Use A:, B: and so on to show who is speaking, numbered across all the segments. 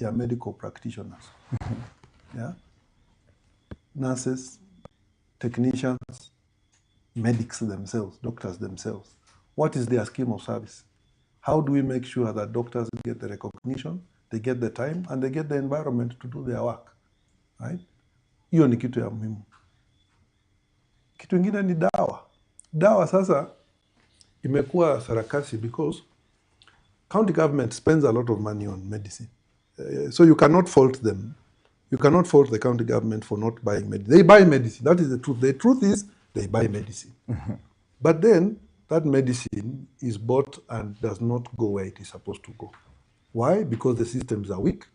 A: ya medical practitioners. Yeah? Nurses, technicians, medics themselves, doctors themselves. What is their scheme of service? How do we make sure that doctors get the recognition, they get the time, and they get the environment to do their work? Right? Hiyo ni kitu ya muhimu. Kitu ingine ni dawa. Dawa sasa imekuwa sarakasi because county government spends a lot of money on medicine. So you cannot fault them. You cannot fault the county government for not buying medicine. They buy medicine. That is the truth. The truth is they buy medicine. But then that medicine is bought and does not go where it is supposed to go. Why? Because the systems are weak.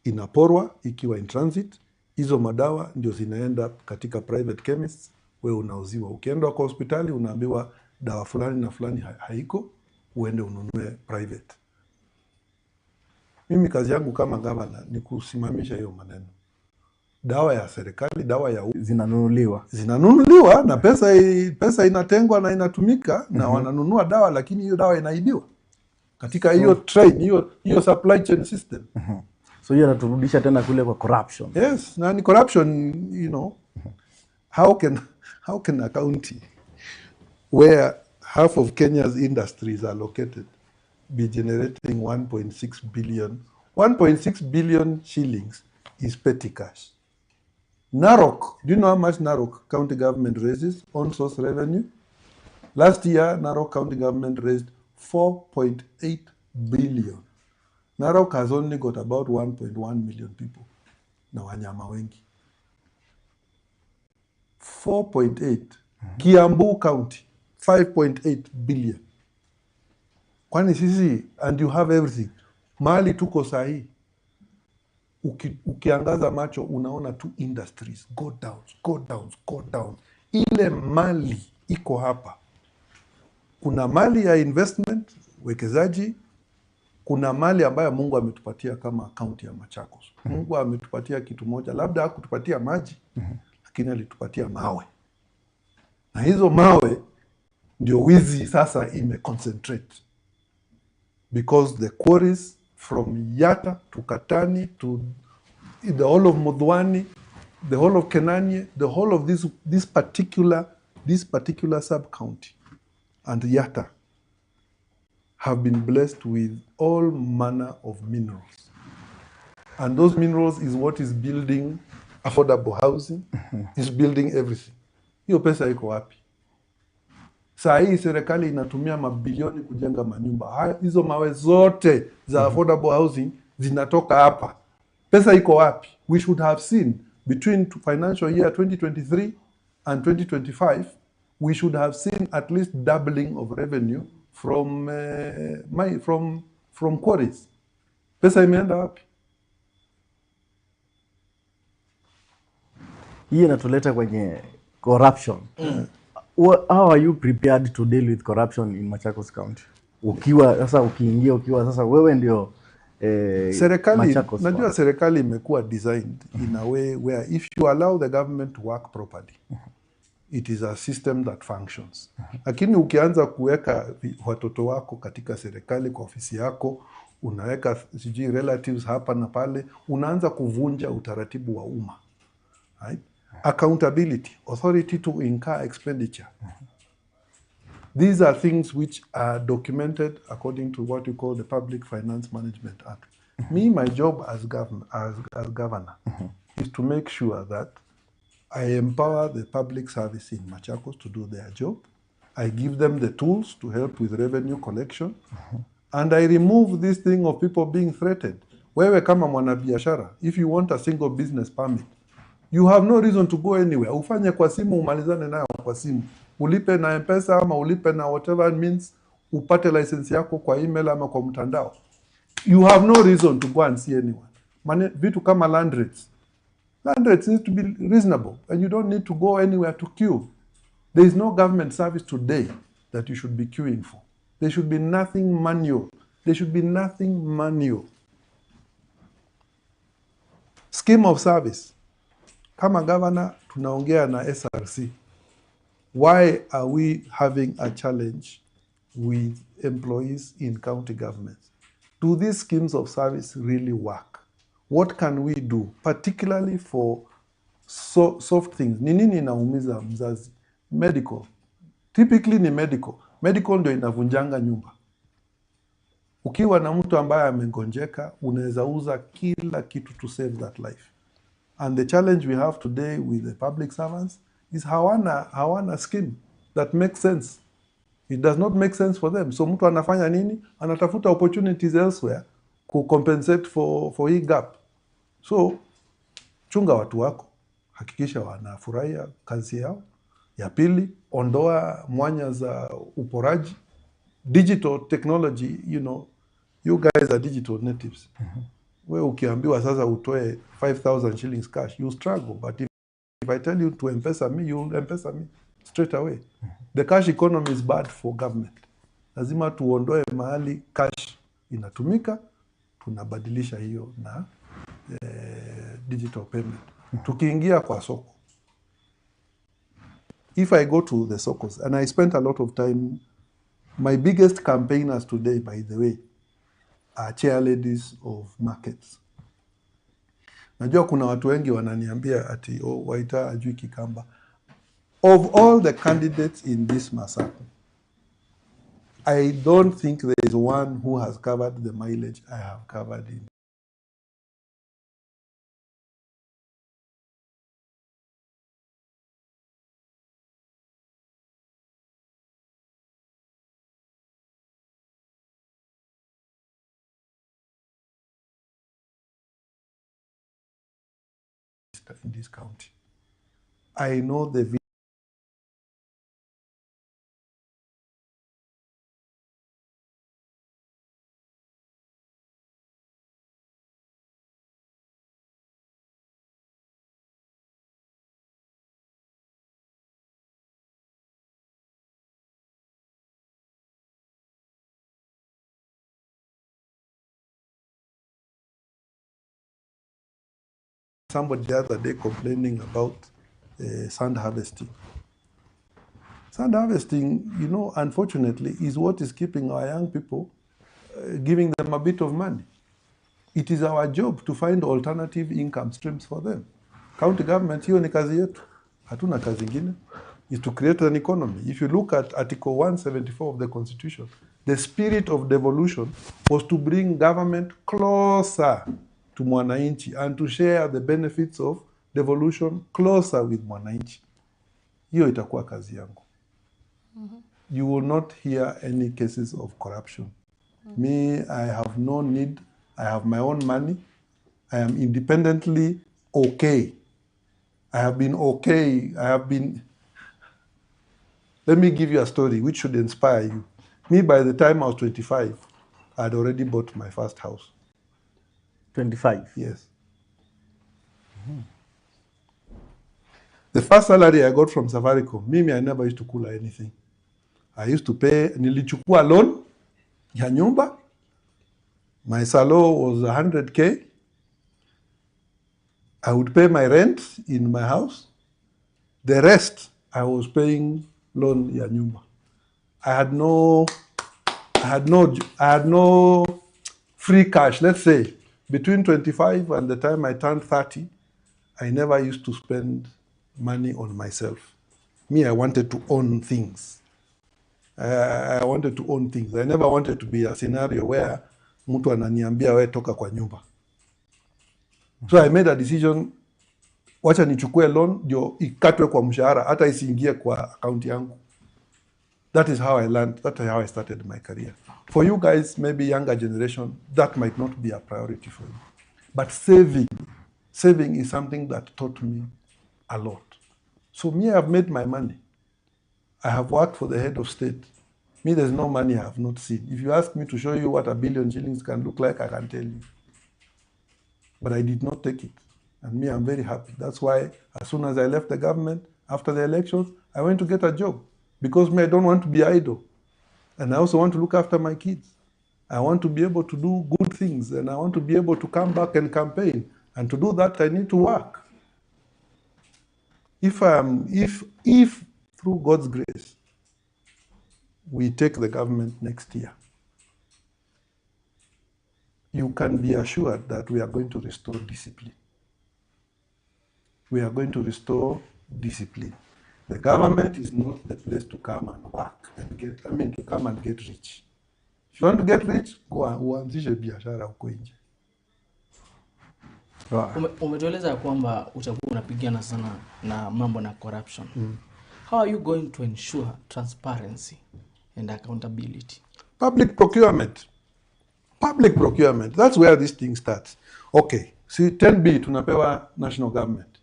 A: Inaporwa ikiwa in transit. Hizo madawa ndio zinaenda katika private chemists, wewe unauziwa. Ukienda kwa hospitali unaambiwa dawa fulani na fulani haiko, uende ununue private. Mimi kazi yangu kama gavana ni kusimamisha hiyo maneno. Dawa ya serikali, dawa ya zinanunuliwa na pesa inatengwa na inatumika na wananunua dawa, lakini hiyo dawa inaibiwa katika hiyo train, hiyo supply chain system.
B: So hiyo inaturudisha tena kule kwa corruption.
A: Yes, na ni corruption, you know. How can a county where half of Kenya's industries are located be generating 1.6 billion? 1.6 billion shillings is petty cash. Narok, do you know how much Narok county government raises on source revenue? Last year, Narok county government raised 4.8 billion. Narok has only got about 1.1 million people. Na wanyama wengi. 4.8. Kiambu County, 5.8 billion. Kwani sisi, and you have everything. Mali tuko sahi. Ukiangaza macho, unaona tu industries. Go down. Ile mali iko hapa. Kuna mali ya investment, wekezaji. Kuna mali ambayo Mungu ametupatia kama county ya Machakos. Mungu ametupatia kitu moja, labda hakutupatia maji, lakini alitupatia mawe. Na hizo mawe ndio wizi sasa concentrate. Because the quarries from Yata to Katani to the whole of Mudhwani, the whole of Kenanye, the whole of this particular sub-county and Yata have been blessed with all manner of minerals. And those minerals is what is building affordable housing, is building everything. Hiyo pesa iko wapi? Saa hii serikali inatumia mabilioni kujenga manyumba. Hizo mawe zote za affordable housing zinatoka hapa. Pesa iko wapi? We should have seen between financial year 2023 and 2025, we should have seen at least doubling of revenue from quarries. Pesa imeenda wapi?
B: Hii inatuleta kwenye corruption. How are you prepared to deal with corruption in Machakos County? Ukiingia sasa wewe ndio
A: serikali, najua serikali imekuwa designed in a way where if you allow the government to work properly, it is a system that functions. Lakini ukianza kuweka watoto wako katika serikali kwa ofisi yako, unaweka relatives hapa na pale, unaanza kuvunja utaratibu wa umma. Right? Accountability, authority to incur expenditure. These are things which are documented according to what we call the Public Finance Management Act. Me, my job as governor is to make sure that I empower the public service in Machakos to do their job. I give them the tools to help with revenue collection. And I remove this thing of people being threatened. Wewe kama mwanabiashara, if you want a single business permit, you have no reason to go anywhere. Ufanye kwa simu, umalizane nayo kwa simu. Ulipe na M-Pesa ama ulipe na whatever it means, upate license yako kwa email ama kwa mtandao. You have no reason to go and see anyone. Vitu kama land rates. Land rates need to be reasonable and you don't need to go anywhere to queue. There is no government service today that you should be queuing for. There should be nothing manual. There should be nothing manual. Scheme of service. Kama governor, tunaongea na SRC. Why are we having a challenge with employees in county governments? do these schemes of service really work? What can we do, particularly for soft things? Ni nini inaumiza mzazi? Medical. Typically ni medical. Medical ndio inavunjanga nyumba. Ukiwa na mtu ambaye amegonjeka, unaweza uza kila kitu to save that life. And the challenge we have today with the public servants is hawana scheme that makes sense. It does not make sense for them. So mtu anafanya nini? Anatafuta opportunities elsewhere to compensate for hii gap. So chunga watu wako, hakikisha wanafurahia kazi yao. Ya pili, ondoa mwanya za uporaji. Digital technology, you guys are digital natives. Wewe ukiambiwa sasa utoe 5,000 shillings cash, you struggle. But if I tell you to M-Pesa me, you'll M-Pesa me straight away. The cash economy is bad for government. Lazima tuondoe mahali cash inatumika, tunabadilisha hiyo na digital payment. Tukiingia kwa soko. If I go to the sokos, and I spent a lot of time, my biggest campaigners today, by the way, are chair ladies of markets. Najua kuna watu wengi wananiambia ati Waita ajui Kikamba. Of all the candidates in this massacre, I don't think there is one who has covered the mileage I have covered in. In this county, I know the somebody the other day complaining about sand harvesting. Sand harvesting, unfortunately, is what is keeping our young people, giving them a bit of money. It is our job to find alternative income streams for them. County government, hiyo ni kazi yetu. Hatuna kazi ingine. Is to create an economy. If you look at Article 174 of the Constitution, the spirit of devolution was to bring government closer to mwananchi and to share the benefits of devolution closer with mwananchi. Hiyo itakuwa kazi yangu. You will not hear any cases of corruption. Me, I have no need. I have my own money. I am independently okay. I have been okay. Let me give you a story which should inspire you. Me, by the time I was 25, I had already bought my first house.
B: 25?
A: Yes. The first salary I got from Safaricom, I never used to cool anything. I used to pay, nilichukua loan ya nyumba. My salary was 100K. I would pay my rent in my house. The rest, I was paying loan ya nyumba. I had no free cash. Let's say between 25 and the time I turned 30, I never used to spend money on myself. Me, I wanted to own things. I wanted to own things. I never wanted to be a scenario where mtu ananiambia we toka kwa nyumba. So I made a decision, wacha nichukue loan ndio ikatwe kwa mshahara hata isiingie kwa account yangu. That is how I learned. That is how I started my career. For you guys, maybe younger generation, that might not be a priority for you. But saving is something that taught me a lot. So me, I have made my money. I have worked for the head of state. Me, there's no money I have not seen. If you ask me to show you what 1 billion shillings can look like, I can tell you. But I did not take it. And me, I'm very happy. That's why as soon as I left the government, after the elections, I went to get a job. Because me, I don't want to be idle. And I also want to look after my kids. I want to be able to do good things. And I want to be able to come back and campaign. And to do that, I need to work. If through God's grace, we take the government next year, you can be assured that we are going to restore discipline. We are going to restore discipline. The government is not the place to come and work and to come and get rich. If you want to get rich, go and uanzishe biashara huko nje.
C: Umetueleza kwamba utakuwa unapigana sana na mambo na corruption. How are you going to ensure transparency and accountability?
A: Public procurement. Public procurement. That's where this thing starts. Okay, see 10B tunapewa national government.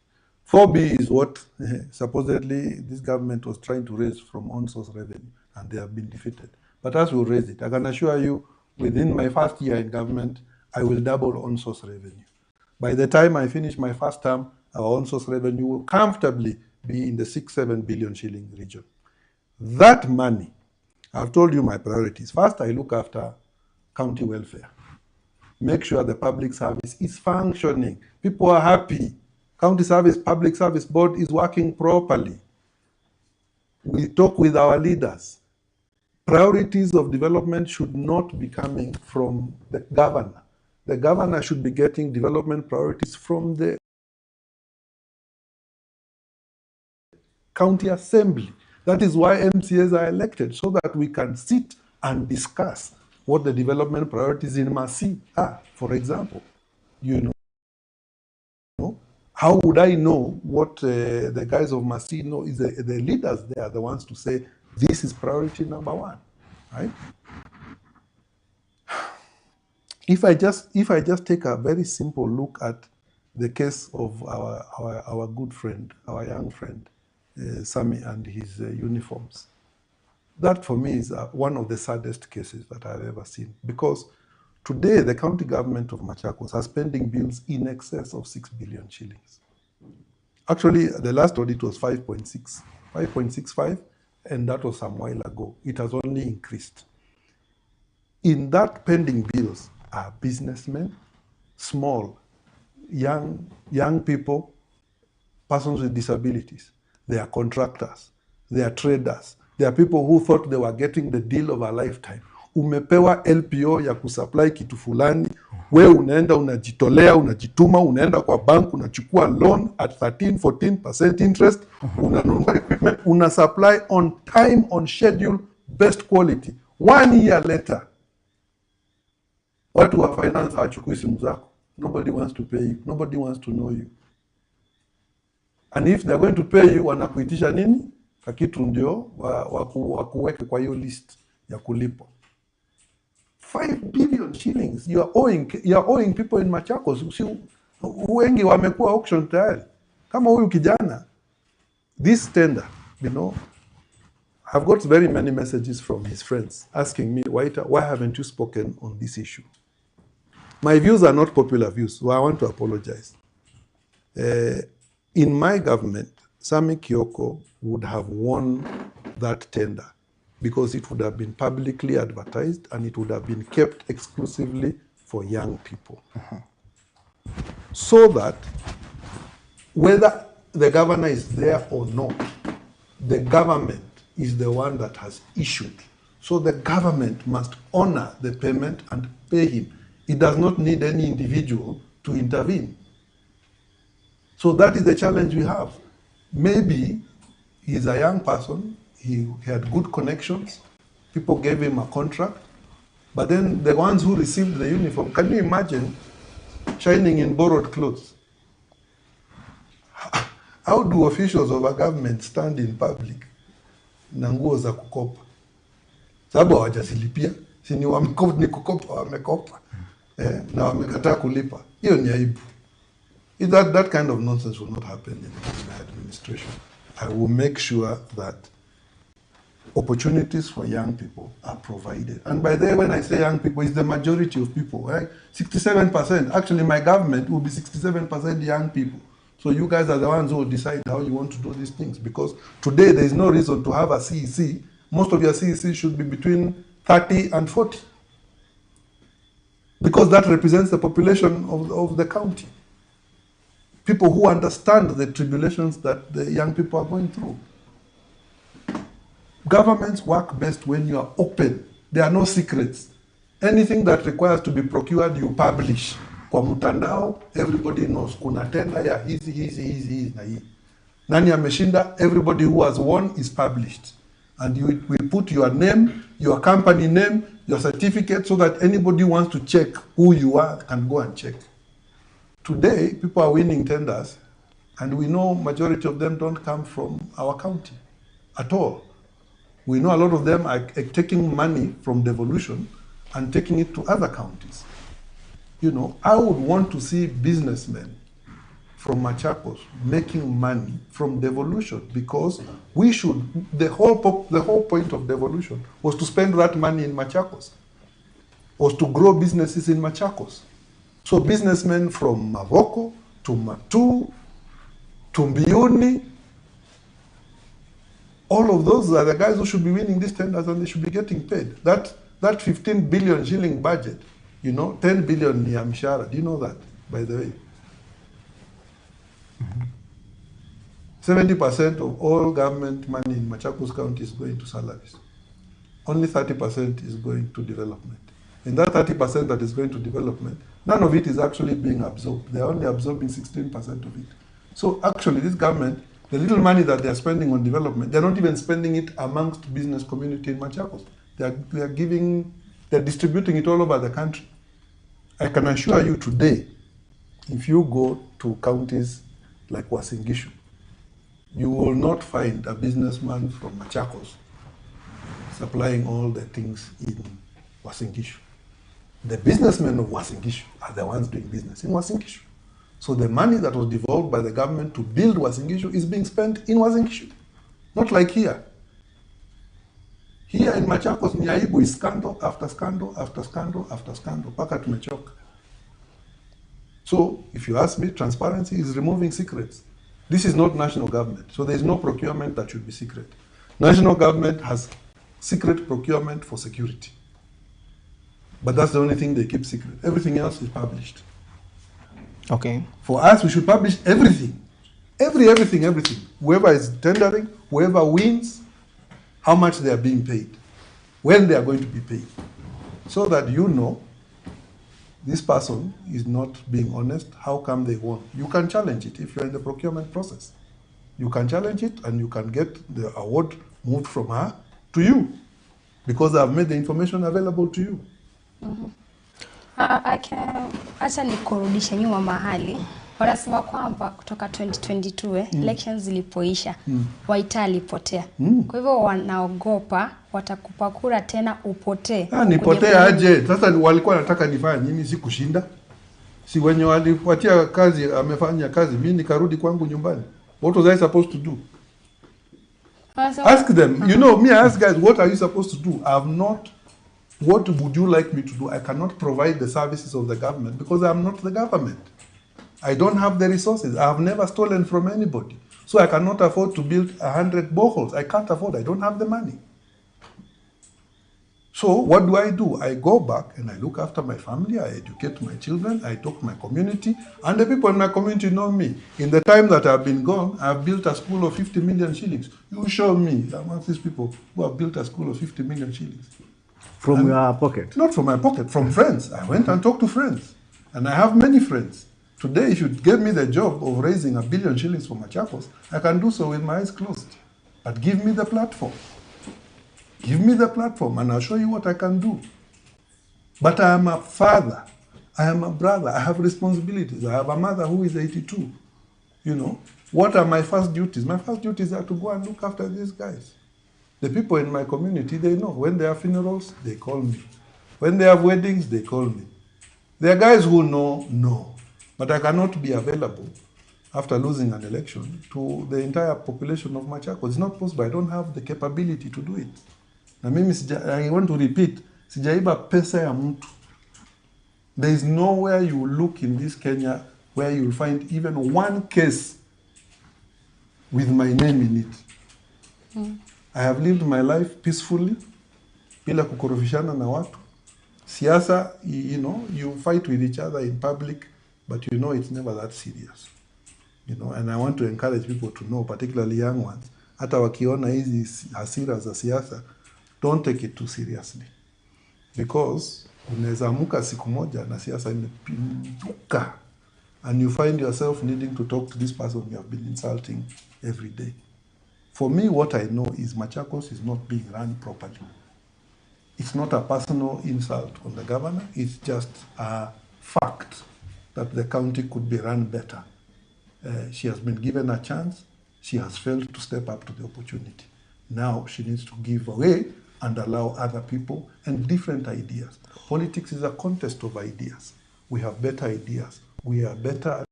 A: 4B is what supposedly this government was trying to raise from on-source revenue, and they have been defeated. But as we raise it, I can assure you, within my first year in government, I will double on-source revenue. By the time I finish my first term, our on-source revenue will comfortably be in the 6-7 billion shilling region. That money, I've told you my priorities. First, I look after county welfare. Make sure the public service is functioning. People are happy. County service, public service board is working properly. We talk with our leaders. Priorities of development should not be coming from the governor. The governor should be getting development priorities from the county assembly. That is why MCAs are elected, so that we can sit and discuss what the development priorities in Masi are, for example. You know, how would I know what the guys of Masi know? Is the leaders there, the ones to say, this is priority number one, right? If I just take a very simple look at the case of our good friend, our young friend, Sami and his uniforms, that for me is one of the saddest cases that I've ever seen, because today the county government of Machakos are spending bills in excess of 6 billion shillings. Actually, the last audit was 5.65, and that was some while ago. It has only increased. In that pending bills are businessmen, small, young people, persons with disabilities. They are contractors. They are traders. They are people who thought they were getting the deal of a lifetime. Umepewa LPO ya kusupply kitu fulani, we unaenda unajitolea, unajituma, unaenda kwa bank, unachukua loan at 13-14% interest, unanunua equipment, una supply on time, on schedule, best quality. 1 year later, watu wa finance hawachukui simu zako. Nobody wants to pay you. Nobody wants to know you. And if they're going to pay you, wanakuitisha nini? Kakitu ndio wakuweke kwa hiyo list ya kulipo. 5 billion shillings you are owing people in Machakos. Wengi wamekuwa auction tayari. Kama huyu kijana, this tender, you know, I've got very many messages from his friends asking me, Waita, why haven't you spoken on this issue? My views are not popular views, so I want to apologize. In my government, Sami Kioko would have won that tender because it would have been publicly advertised and it would have been kept exclusively for young people. So that whether the governor is there or not, the government is the one that has issued. So the government must honor the payment and pay him. It does not need any individual to intervene. So that is the challenge we have. Maybe he's a young person, he had good connections, people gave him a contract, but then the ones who received the uniform, can you imagine shining in borrowed clothes? How do officials of a government stand in public na nguo za kukopa? Sababu hawajasilipia, si ni wamekopa, ni kukopa wamekopa, na wamekataa kulipa. Hiyo ni aibu. That kind of nonsense will not happen in my administration. I will make sure that opportunities for young people are provided. And by the way, when I say young people, it's the majority of people, right? 67%. Actually, my government will be 67% young people. So you guys are the ones who will decide how you want to do these things. Because today, there is no reason to have a CEC. Most of your CEC should be between 30 and 40. Because that represents the population of the county. People who understand the tribulations that the young people are going through. Governments work best when you are open. There are no secrets. Anything that requires to be procured, you publish. Kwa mtandao, everybody knows. Kuna tender ya hizi na hii. Nani ameshinda? Everybody who has won is published. And you will put your name, your company name, your certificate, so that anybody who wants to check who you are can go and check. Today, people are winning tenders, and we know majority of them don't come from our county at all. We know a lot of them are taking money from devolution and taking it to other counties. You know, I would want to see businessmen from Machakos making money from devolution, because we should, the whole point of devolution was to spend that money in Machakos, was to grow businesses in Machakos. So businessmen from Mavoko to Matu to Mbiuni, all of those are the guys who should be winning these tenders, and they should be getting paid. That 15 billion shilling budget, you know, 10 billion ni ya mshahara. Do you know that, by the way? 70% of all government money in Machakos County is going to salaries. Only 30% is going to development. And that 30% that is going to development, none of it is actually being absorbed. They are only absorbing 16% of it. So actually, this government, the little money that they are spending on development, they're not even spending it amongst business community in Machakos. They're distributing it all over the country. I can assure you today, if you go to counties like Uasin Gishu, you will not find a businessman from Machakos supplying all the things in Uasin Gishu. The businessmen of Uasin Gishu are the ones doing business in Uasin Gishu. So the money that was devolved by the government to build Uasin Gishu is being spent in Uasin Gishu, not like here. Here in Machakos, ni aibu is scandal after scandal after scandal after scandal, paka tumechoka. So if you ask me, transparency is removing secrets. This is not national government, so there is no procurement that should be secret. National government has secret procurement for security. But that's the only thing they keep secret. Everything else is published.
C: Okay.
A: For us, we should publish everything. Everything. Whoever is tendering, whoever wins, how much they are being paid, when they are going to be paid. So that you know this person is not being honest, how come they won? You can challenge it if you're in the procurement process. You can challenge it and you can get the award moved from her to you, because I've made the information available to you.
D: Acha nikurudishe nyuma mahali. Wanasema kwamba kutoka 2022 elections zilipoisha, Waita alipotea. Kwa hivyo wanaogopa watakupa kura tena upotee.
A: Nipotea aje? Sasa walikuwa wanataka nifanye nini? Si kushinda. Si wenye walifuatia kazi, amefanya kazi, mimi nikarudi kwangu nyumbani. What was I supposed to do? Ask them. You know, me, I ask guys, what are you supposed to do? What would you like me to do? I cannot provide the services of the government because I am not the government. I don't have the resources. I have never stolen from anybody. So I cannot afford to build 100 boreholes. I can't afford. I don't have the money. So what do? I go back and I look after my family. I educate my children. I talk to my community. And the people in my community know me. In the time that I've been gone, I've built a school of 50 million shillings. You show me amongst these people who have built a school of 50 million shillings.
B: From your pocket?
A: Not from my pocket, from friends. I went and talked to friends. And I have many friends. Today, if you give me the job of raising 1 billion shillings for Machakos, I can do so with my eyes closed. But give me the platform. Give me the platform and I'll show you what I can do. But I am a father. I am a brother. I have responsibilities. I have a mother who is 82. You know, what are my first duties? My first duties are to go and look after these guys. The people in my community, they know. When there are funerals, they call me. When they have weddings, they call me. There are guys who know. But I cannot be available after losing an election to the entire population of Machakos. It's not possible. I don't have the capability to do it. Na mimi I want to repeat, sijaiba pesa ya mtu. There is nowhere you look in this Kenya where you will find even one case with my name in it. I have lived my life peacefully, bila kukorofishana na watu. Siasa, you know, you fight with each other in public, but you know it's never that serious. You know, and I want to encourage people to know, particularly young ones, hata wakiona hizi hasira za siasa, don't take it too seriously. Because Unaweza amka siku moja na siasa imepinduka, and you find yourself needing to talk to this person you have been insulting every day. For me, what I know is Machakos is not being run properly. It's not a personal insult on the governor. It's just a fact that the county could be run better. She has been given a chance. She has failed to step up to the opportunity. Now she needs to give away and allow other people and different ideas. Politics is a contest of ideas. We have better ideas. We are better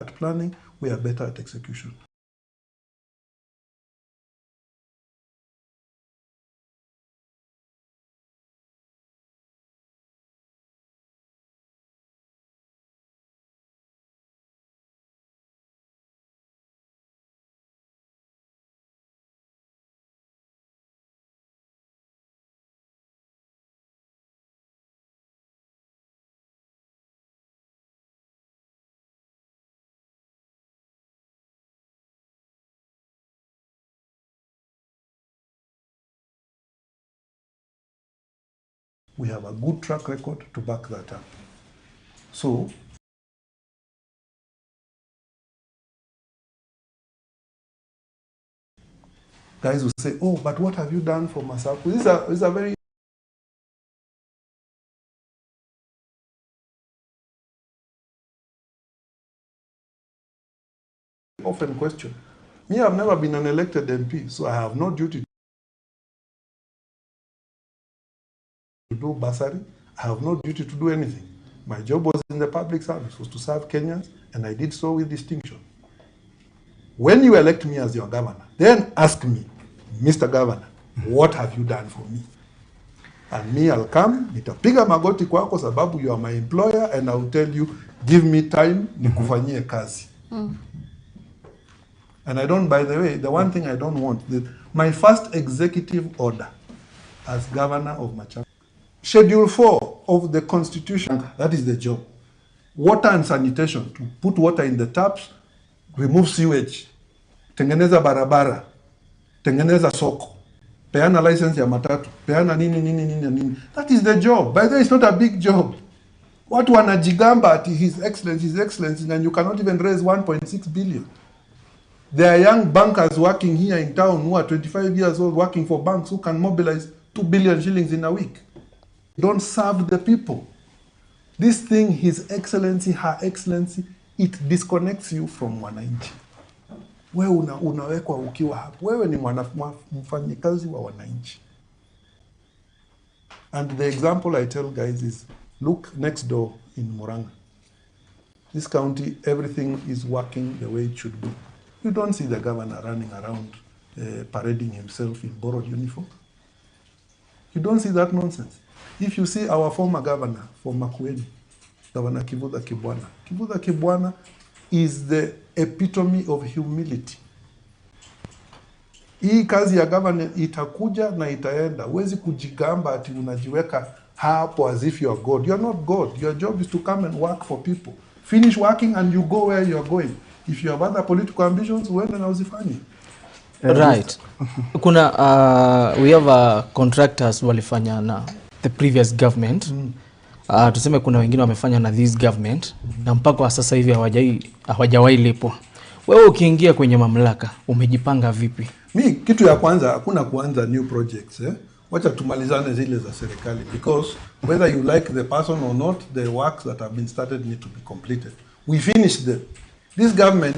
A: at planning. We are better at execution. We have a good track record to back that up. So, guys will say, oh, but what have you done for Masaku? This is a very often question. Me, I've never been an elected MP, so I have no duty to do bursary. I have no duty to do anything. My job was in the public service, was to serve Kenyans, and I did so with distinction. When you elect me as your governor, then ask me, Mr. Governor, what have you done for me? And me, I'll come, nitapiga magoti kwako sababu you are my employer, and I'll tell you, give me time, nikufanyie kazi. And I don't, by the way, the one thing I don't want, my first executive order as governor of Machakos, Schedule 4 of the Constitution, that is the job. Water and sanitation, to put water in the taps, remove sewage, tengeneza barabara, tengeneza soko, peana license ya matatu, peana nini. That is the job. By the way, it's not a big job. Watu wanajigamba ati His Excellency, and you cannot even raise 1.6 billion. There are young bankers working here in town who are 25 years old working for banks who can mobilize 2 billion shillings in a week. Don't serve the people. This thing, His Excellency, Her Excellency, it disconnects you from wananchi. Wewe unawekwa ukiwa hapo. Wewe ni mfanyikazi wa wananchi. And the example I tell guys is, look next door in Murang'a. This county, everything is working the way it should be. You don't see the governor running around parading himself in borrowed uniform. You don't see that nonsense. If you see our former governor from Makueni, Governor Kivutha Kibwana is the epitome of humility. Hii kazi ya governor itakuja na itaenda. Huwezi kujigamba ati unajiweka hapo as if you are God. You are not God. Your job is to come and work for people. Finish working and you go where you are going. If you have other political ambitions, uende na uzifanye.
C: Right. Kuna we have contractors walifanya na the previous government. Tuseme kuna wengine wamefanya na this government na mpaka wa sasa hivi hawajawahi lipwa. Wewe ukiingia kwenye mamlaka umejipanga vipi?
A: Mi kitu ya kwanza, hakuna kuanza new projects. Wacha tumalizane zile za serikali, because whether you like the person or not, the works that have been started need to be completed. We finished them. This government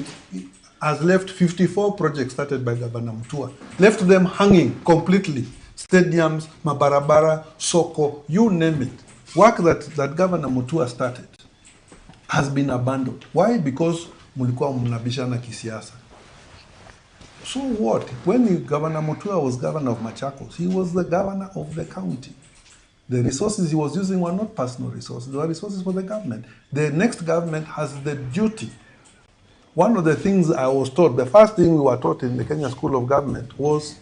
A: has left 54 projects started by Governor Mutua, left them hanging completely. Stadiums, mabarabara, soko, you name it. Work that Governor Mutua started has been abandoned. Why? Because mulikuwa mnabishana kisiasa. So what? When Governor Mutua was governor of Machakos, he was the governor of the county. The resources he was using were not personal resources, they were resources for the government. The next government has the duty. One of the things I was taught, the first thing we were taught in the Kenya School of Government was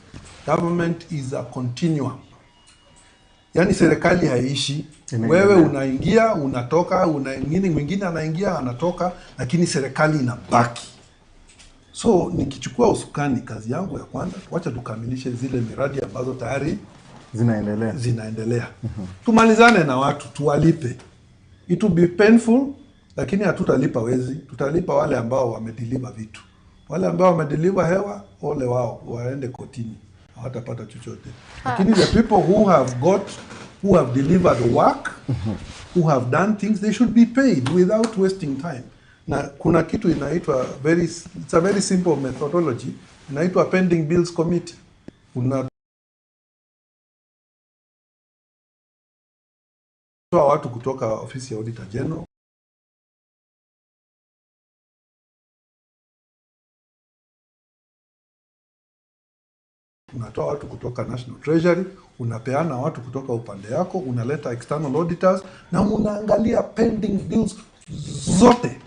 A: government is a continuum. Yani serikali haishi. Wewe unaingia, unatoka, mwingine anaingia, anatoka, lakini serikali inabaki. So nikichukua usukani, kazi yangu ya kwanza, wacha tukamilishe zile miradi ambazo tayari zinaendelea. Tumalizane na watu, tuwalipe. It will be painful, lakini hatutalipa wezi, tutalipa wale ambao wamedeliver vitu. Wale ambao wamedeliver hewa, ole wao, waende kotini, hawatapata chochote. Lakini the people who have delivered work, who have done things, they should be paid without wasting time. Na kuna kitu inaitwa it's a very simple methodology, inaitwa pending bills committee. Unatoa watu kutoka ofisi ya Auditor General, unatoa watu kutoka National Treasury, unapeana watu kutoka upande yako, unaleta external auditors, na unaangalia pending bills zote,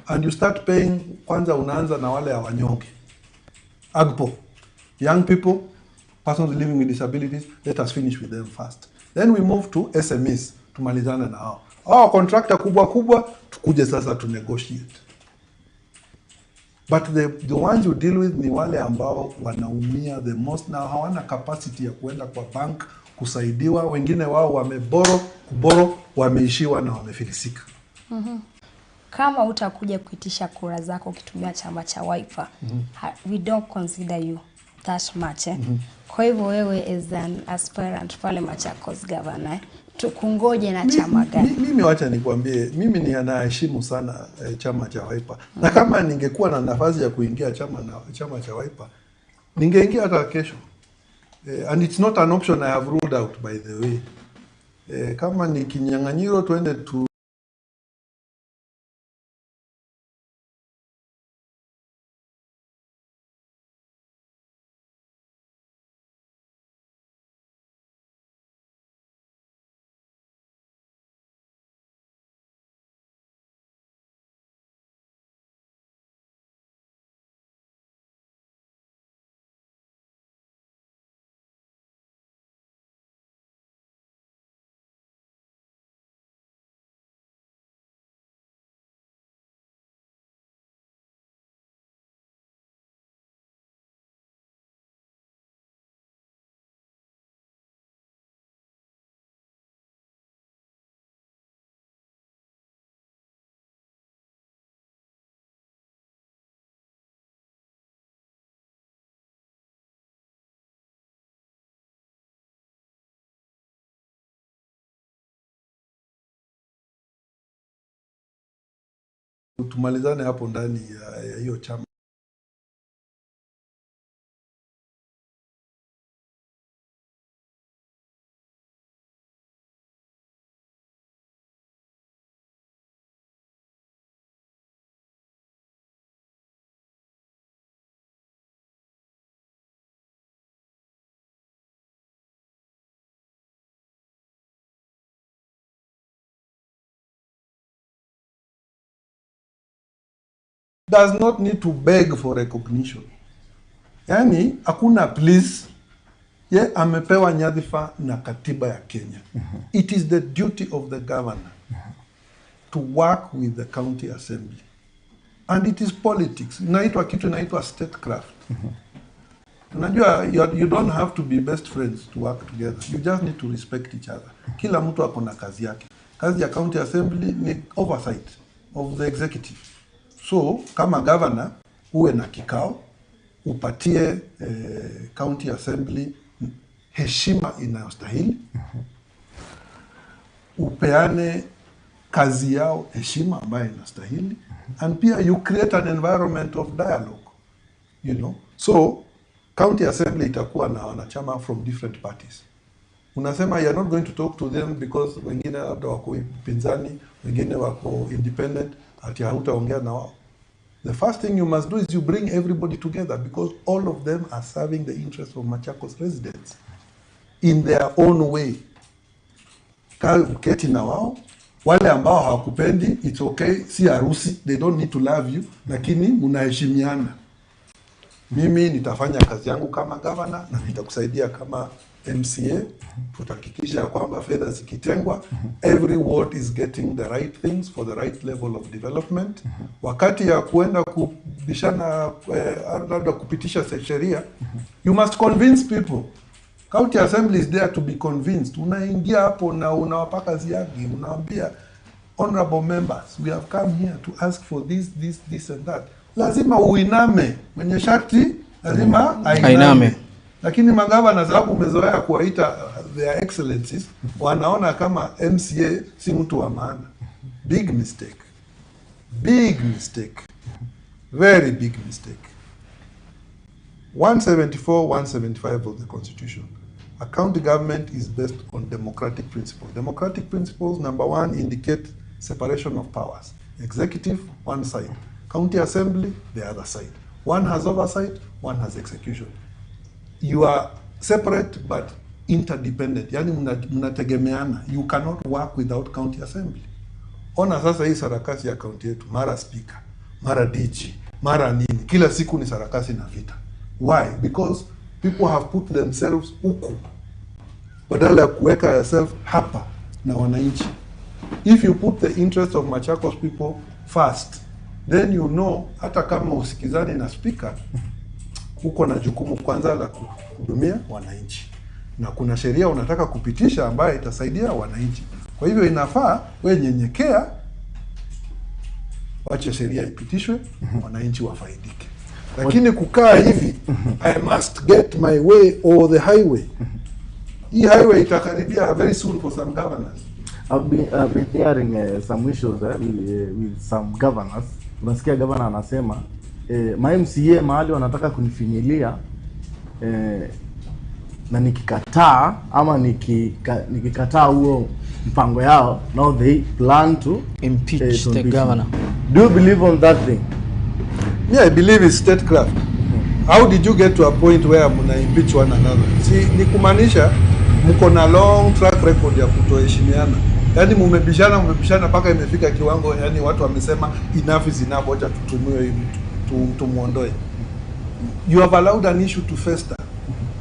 A: and you start paying. Kwanza unaanza na wale wanyonge, AGPO, young people, persons living with disabilities. Let us finish with them first, then we move to SMEs, tumalizane na hao contractor kubwa, tukuje sasa to negotiate. But the ones you deal with ni wale ambao wanaumia the most, na hawana capacity ya kuenda kwa bank kusaidiwa. Wengine wao kuboro, wameishiwa na wamefilisika.
D: Kama utakuja kuitisha kura zako ukitumia chama cha Waita, we don't consider you that much. Kwa hivyo wewe as an aspirant pale Machakos governor, tukungoje na chama gani?
A: Mimi wacha nikwambie, mimi ni anaheshimu sana chama cha Waita. Na kama ningekuwa na nafasi ya kuingia chama cha Waita, ningeingia hata kesho. And it's not an option I have ruled out, by the way. Kama ni kinyang'anyiro, tuende tu tumalizane hapo ndani ya hiyo chama. Does not need to beg for recognition. Yani hakuna please, amepewa nyadhifa na katiba ya Kenya. It is the duty of the governor to work with the county assembly, and it is politics. Inaitwa kitu inaitwa statecraft. Unajua, you don't have to be best friends to work together. You just need to respect each other. Kila mtu ako na kazi yake. Kazi ya county assembly ni oversight of the executive. So kama governor, uwe na kikao, upatie county assembly heshima inayostahili, upeane kazi yao heshima ambayo inastahili, and pia you create an environment of dialogue, So county assembly itakuwa na wanachama from different parties. Unasema you are not going to talk to them because wengine labda wako pinzani, wengine wako independent, ati hautaongea na wao. The first thing you must do is you bring everybody together, because all of them are serving the interests of Machakos residents in their own way. Uketi na wao, wale ambao hawakupendi, it's okay, si harusi, they don't need to love you, lakini mnaheshimiana. Mimi nitafanya kazi yangu kama governor na nitakusaidia kama MCA. Tutahakikisha kwamba fedha zikitengwa, every ward is getting the right things for the right level of development. Wakati ya kuenda kubishana labda kupitisha sheria, you must convince people County Assembly is there to be convinced. Unaingia hapo na unawapaka ziagi, unawaambia honorable members, we have come here to ask for this and that. Lazima uiname, mwenye shati lazima ainame. Lakini magavana sababu umezoea kuwaita their excellencies, wanaona kama MCA si mtu wa maana. Big mistake. Big mistake. Very big mistake. 174, 175 of the Constitution. A county government is based on democratic principles. Democratic principles, number one, indicate separation of powers. Executive, one side. County assembly, the other side. One has oversight, one has execution. You are separate but interdependent. Yani mnategemeana. You cannot work without county assembly. Ona sasa hii sarakasi ya county yetu, mara speaker, mara DG, mara nini. Kila siku ni sarakasi na vita. Why? Because people have put themselves huku badala ya kuweka yourself hapa na wananchi. If you put the interest of Machakos people first, then you know hata kama usikizani na speaker, uko na jukumu kwanza la kuhudumia wananchi, na kuna sheria unataka kupitisha ambayo itasaidia wananchi. Kwa hivyo inafaa wewe nyenyekea, wacha sheria ipitishwe, wananchi wafaidike. Lakini kukaa hivi, I must get my way or the highway. Hii highway itakaribia very soon for some governors.
B: I've been hearing some issues with some governors. Unasikia governor anasema ma MCA mahali wanataka kunifinyilia na nikikataa ama nikikataa huo mpango yao, now they plan to
C: impeach the governor.
B: Do you believe on that thing?
A: Yeah, I believe it's statecraft. How did you get to a point where muna impeach one another? Si ni kumaanisha mko na long track record ya kutoheshimiana. Yaani mmebishana mpaka imefika kiwango, yani watu wamesema enough is enough, acha tutumiwe tumuondoe. You have allowed an issue to fester.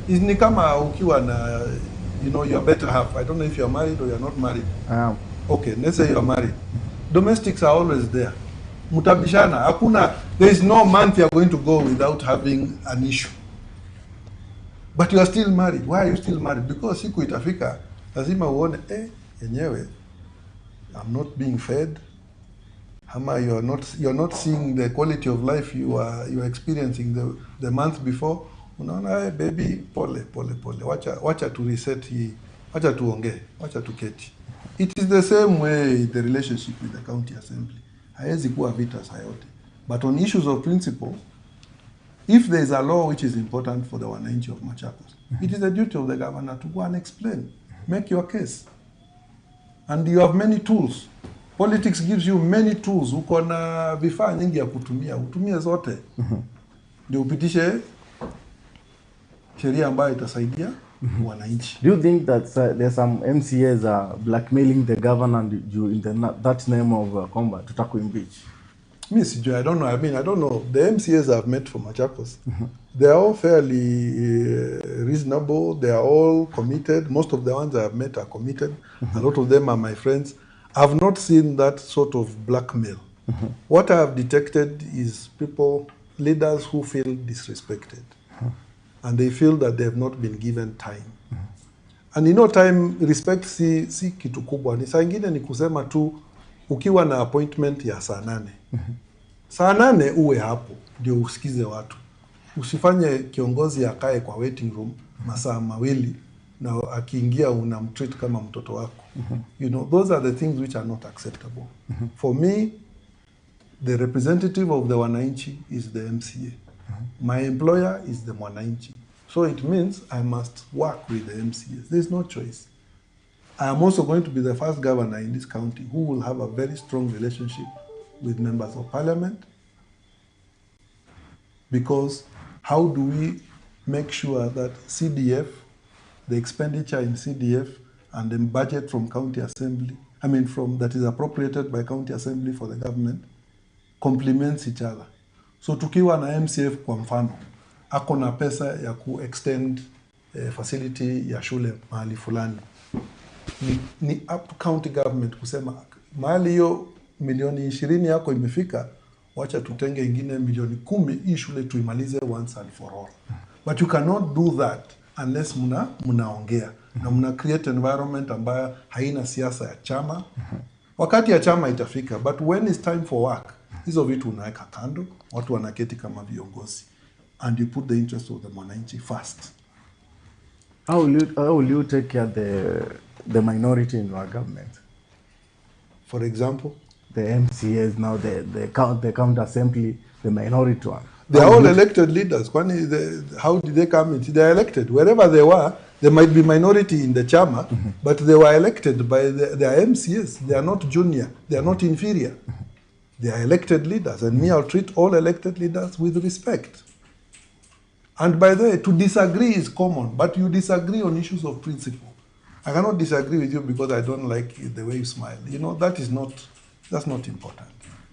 A: Ni kama ukiwa na, you know, your better half. I don't know if you are married or you are not married.
B: I am.
A: Okay, let's say you are married. Domestics are always there. Mutabishana, hakuna, there is no month you are going to go without having an issue. But you are still married. Why are you still married? Because siku itafika, lazima uone, yenyewe, I'm not being fed. Hama, you are not seeing the quality of life you are experiencing the month before. Unaona, baby, pole. Wacha to reset hii. Wacha tuongee. Wacha tuketi. It is the same way the relationship with the county assembly. Haiwezi kuwa vita saa yote. But on issues of principle, if there is a law which is important for the wananchi of Machakos, it is the duty of the governor to go and explain. Make your case. And you have many tools. Politics gives you many tools. Uko na vifaa nyingi ya kutumia. Utumie zote. Ndio upitishe sheria ambayo itasaidia wananchi.
B: Do you think that there's some MCAs are blackmailing the governor in that name of combat to impeach?
A: Me, I don't know. I mean, I don't know. The MCAs I've met from Machakos, they are all fairly reasonable. They are all committed. Most of the ones I have met are committed. A lot of them are my friends. I've not seen that sort of blackmail. What I have detected is leaders who feel disrespected. And they feel that they have not been given time. And you know, time, respect si kitu kubwa. Ni saa ingine ni kusema tu, ukiwa na appointment ya saa 8. Saa 8 uwe hapo, ndio usikize watu. Usifanye kiongozi akae kwa waiting room masaa 2 na akiingia unamtreat kama mtoto wako. You know, those are the things which are not acceptable. For me, the representative of the wananchi is the MCA. My employer is the Mwananchi. So it means I must work with the MCAs. There's no choice. I am also going to be the first governor in this county who will have a very strong relationship with members of parliament. Because how do we make sure that CDF, the expenditure in CDF and the budget from county assembly, that is appropriated by county assembly for the government, complements each other. So tukiwa na MCF kwa mfano, ako na pesa ya ku-extend facility ya shule mahali fulani. Ni up to county government kusema, mahali hiyo milioni 20 yako imefika, wacha tutenge ingine milioni 10, hii shule tuimalize once and for all. But you cannot do that unless mnaongea na mna create environment ambayo haina siasa ya chama. Wakati ya chama itafika, but when it's time for work, hizo vitu unaweka kando, watu wanaketi kama viongozi, and you put the interest of the mwananchi first.
B: How will you take care the minority in your government?
A: For example,
B: the MCAs now, the county assembly, the minority one.
A: They are all elected leaders. How did they come in? They are elected. Wherever they were, there might be minority in the chama, but they were elected by their MCAs. They are not junior. They are not inferior. They are elected leaders. And me, I'll treat all elected leaders with respect. And by the way, to disagree is common, but you disagree on issues of principle. I cannot disagree with you because I don't like the way you smile. You know, that's not important.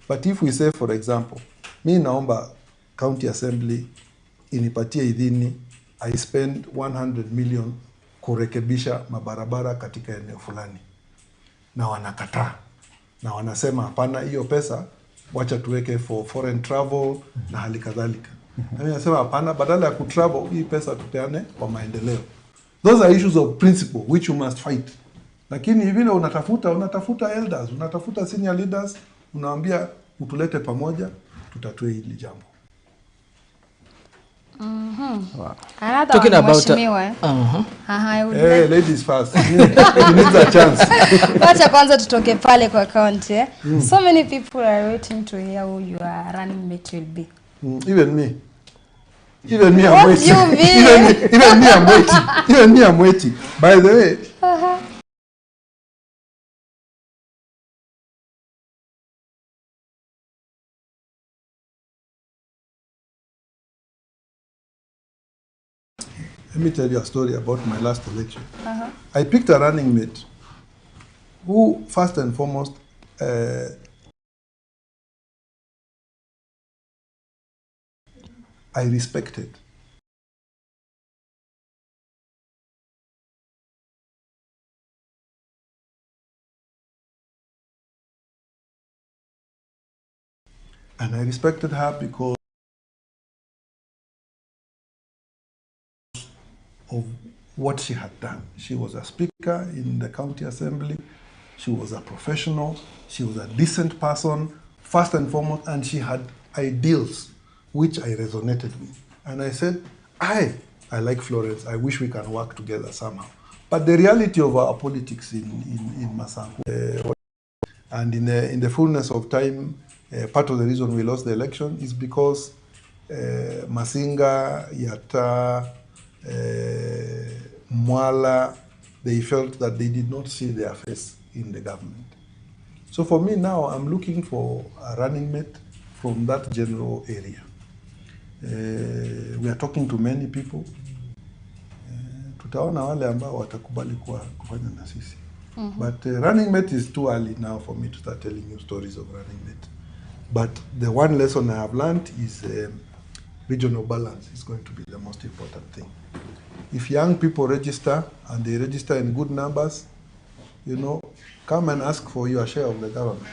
A: But if we say, for example, me naomba county assembly inipatie idhini, I spend 100 million kurekebisha mabarabara katika eneo fulani, na wanakataa, na wanasema hapana, hiyo pesa wacha tuweke for foreign travel na hali kadhalika. Na mimi nasema hapana, badala ya kutravel hii pesa tupeane kwa maendeleo. Those are issues of principle which you must fight. Lakini vile unatafuta elders, unatafuta senior leaders, unawaambia utulete pamoja, tutatue hili jambo.
D: Wow.
C: Talking about
A: hey, ladies first. You need a chance.
D: Wacha kwanza tutoke pale kwa county. So many people are waiting to hear who your running mate will be.
A: Even me. Even me, I'm waiting.
D: What do you mean?
A: Even me, I'm waiting. Even me, I'm waiting. By the way, let me tell you a story about my last election. I picked a running mate who, first and foremost, I respected. And I respected her because of what she had done. She was a speaker in the county assembly. She was a professional. She was a decent person, first and foremost, and she had ideals which I resonated with. And I said, I like Florence. I wish we can work together somehow. But the reality of our politics in Masangu, and in the fullness of time, part of the reason we lost the election is because Masinga, Yatta, Mwala, they felt that they did not see their face in the government. So for me now, I'm looking for a running mate from that general area. We are talking to many people. Tutaona wale ambao watakubali kufanya na sisi. But running mate is too early now for me to start telling you stories of running mate. But the one lesson I have learned is regional balance is going to be the most important thing. If young people register and they register in good numbers, you know, come and ask for your share of the government.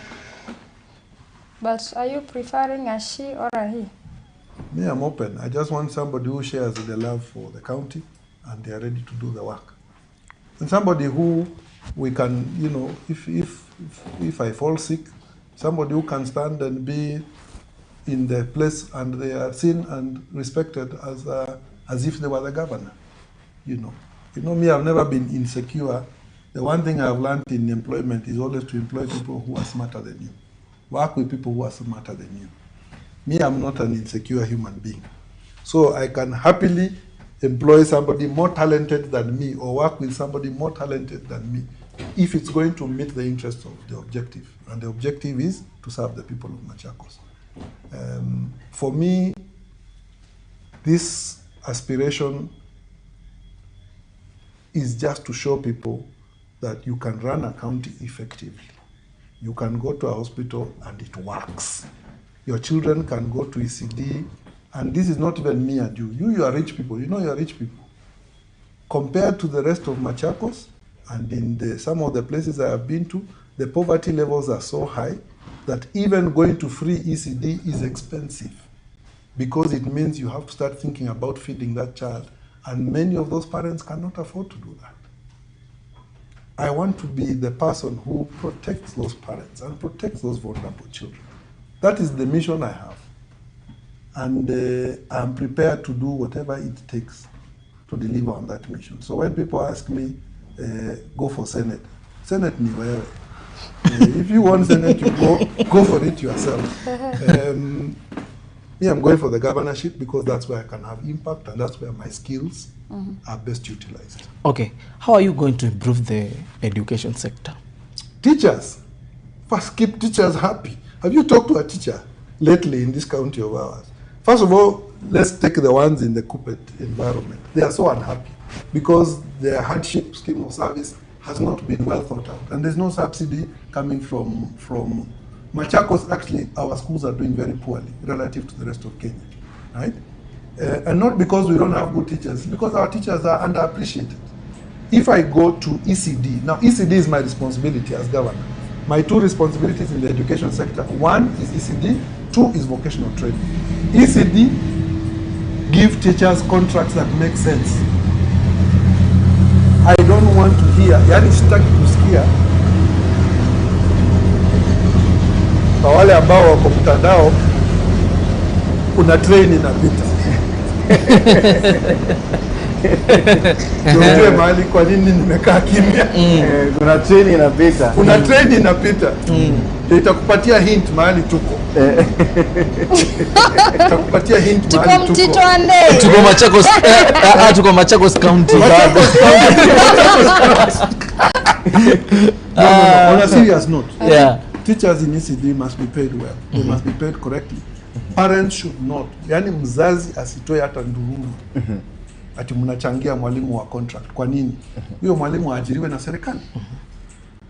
D: But are you preferring a she or a he?
A: Me, I'm open. I just want somebody who shares the love for the county and they are ready to do the work. And somebody who we can, you know, if I fall sick, somebody who can stand and be in the place and they are seen and respected as if they were the governor. You know me, I've never been insecure. The one thing I've learned in employment is always to employ people who are smarter than you. Work with people who are smarter than you. Me, I'm not an insecure human being. So I can happily employ somebody more talented than me or work with somebody more talented than me if it's going to meet the interests of the objective. And the objective is to serve the people of Machakos. For me, this aspiration is just to show people that you can run a county effectively. You can go to a hospital and it works. Your children can go to ECD, and this is not even me and you. You are rich people. You know you are rich people. Compared to the rest of Machakos, and in some of the places I have been to, the poverty levels are so high that even going to free ECD is expensive, because it means you have to start thinking about feeding that child And many of those parents cannot afford to do that. I want to be the person who protects those parents and protects those vulnerable children. That is the mission I have. And I'm prepared to do whatever it takes to deliver on that mission. So when people ask me, go for Senate, Senate ni wewe. If you want Senate, you go for it yourself. Me, I'm going for the governorship because that's where I can have impact and that's where my skills are best utilized.
C: Okay, how are you going to improve the education sector?
A: Teachers. First, keep teachers happy. Have you talked to a teacher lately in this county of ours? First of all, let's take the ones in the corporate environment. They are so unhappy because their hardship scheme of service has not been well thought out. And there's no subsidy coming from Machakos. Actually, our schools are doing very poorly relative to the rest of Kenya, right? And not because we don't have good teachers, because our teachers are underappreciated. If I go to ECD, now ECD is my responsibility as governor. My two responsibilities in the education sector, one is ECD, two is vocational training. ECD, give teachers contracts that make sense. I don't want to hear, yani sitaki kusikia kwa wale ambao wako mtandao kuna train inapita. Ndio mahali kwa nini nimekaa kimya.
B: Kuna train inapita.
A: Kuna train inapita. Itakupatia hint mahali tuko. Itakupatia hint mahali tuko.
C: Tuko Machakos, tuko Machakos County.
A: No, on a serious note.
C: Yeah.
A: Teachers in ECD must be paid well. They must be paid correctly. Parents should not. Yani mzazi asitoe hata ndururu. Ati mnachangia mwalimu wa contract. Kwa nini? Huyo mwalimu aajiriwe na serikali.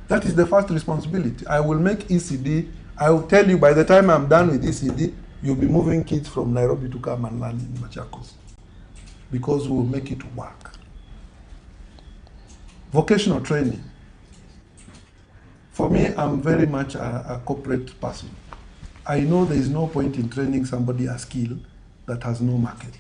A: That is the first responsibility. I will make ECD, I will tell you by the time I'm done with ECD, you'll be moving kids from Nairobi to come and learn in Machakos. Because we will make it work. Vocational training. For me, I'm very much a corporate person. I know there is no point in training somebody a skill that has no market.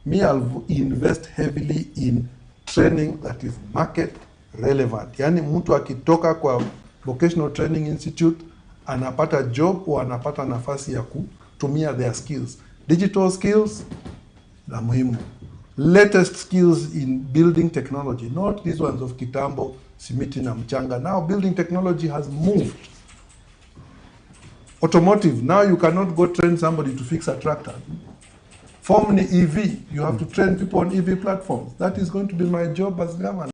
A: Me, I'll invest heavily in training that is market relevant. Yani mtu akitoka kwa vocational training institute anapata job au anapata nafasi ya kutumia their skills. Digital skills la muhimu. Latest skills in building technology, not these ones of kitambo, simiti na mchanga. Now building technology has moved. Automotive, now you cannot go train somebody to fix a tractor. Formerly EV, you have to train people on EV platforms. That is going to be my job as governor.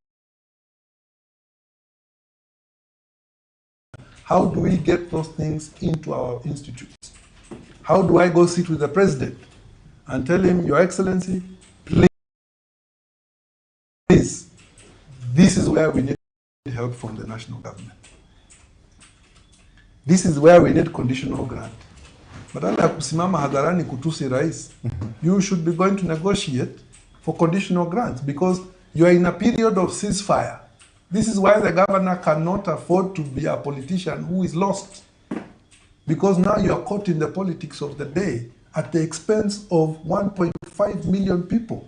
A: How do we get those things into our institutes? How do I go sit with the president and tell him, Your Excellency, please, this is where we need help from the national government. This is where we need conditional grant. Badala ya kusimama hadharani kutusi rais, you should be going to negotiate for conditional grants because you are in a period of ceasefire. This is why the governor cannot afford to be a politician who is lost. Because now you are caught in the politics of the day at the expense of 1.5 million people.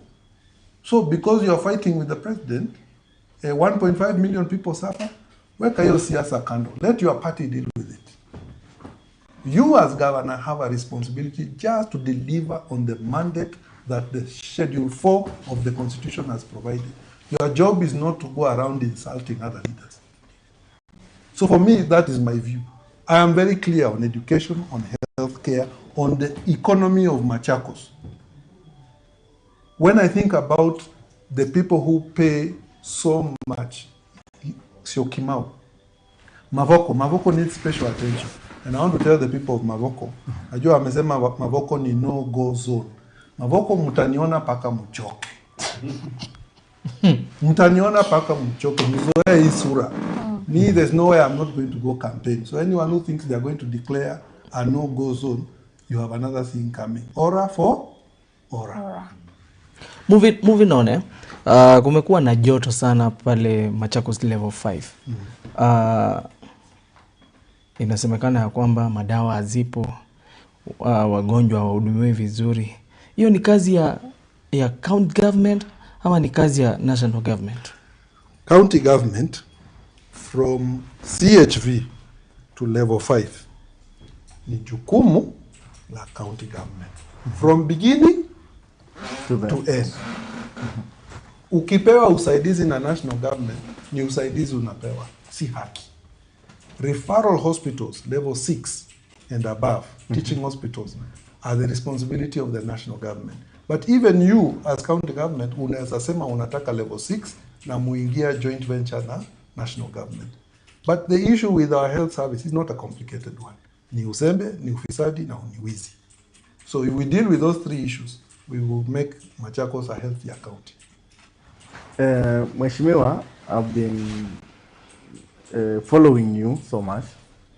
A: So because you are fighting with the president, 1.5 million people suffer. Weka hiyo siasa kando. Let your party deal with it. You as governor have a responsibility just to deliver on the mandate that the Schedule 4 of the Constitution has provided. Your job is not to go around insulting other leaders. So for me, that is my view. I am very clear on education, on healthcare, on the economy of Machakos. When I think about the people who pay so much, Siokimau, Mavoko needs special attention. And I want to tell the people of Mavoko, najua amesema Mavoko ni no-go zone. Mavoko mutaniona paka mchoke. Mutaniona paka mchoke. Mzoea hii sura. Me, there's no way I'm not going to go campaign. So anyone who thinks they're going to declare a no-go zone, you have another thing coming. Ora for ora.
C: Moving on, kumekuwa na joto sana pale Machakos level 5. Inasemekana ya kwamba madawa hazipo, wagonjwa wahudumiwe vizuri. Hiyo ni kazi ya county government ama ni kazi ya national government?
A: County government from CHV to level 5 ni jukumu la county government from beginning to end. Ukipewa usaidizi na national government, ni usaidizi unapewa, si haki. Referral hospitals level 6 and above, teaching hospitals, are the responsibility of the national government. But even you as county government unaweza sema unataka level 6 na muingia joint venture na national government. But the issue with our health service is not a complicated one. Ni uzembe, ni ufisadi na ni wizi. So if we deal with those three issues, we will make Machakos a healthier county.
B: Mheshimiwa, I've been following you so much,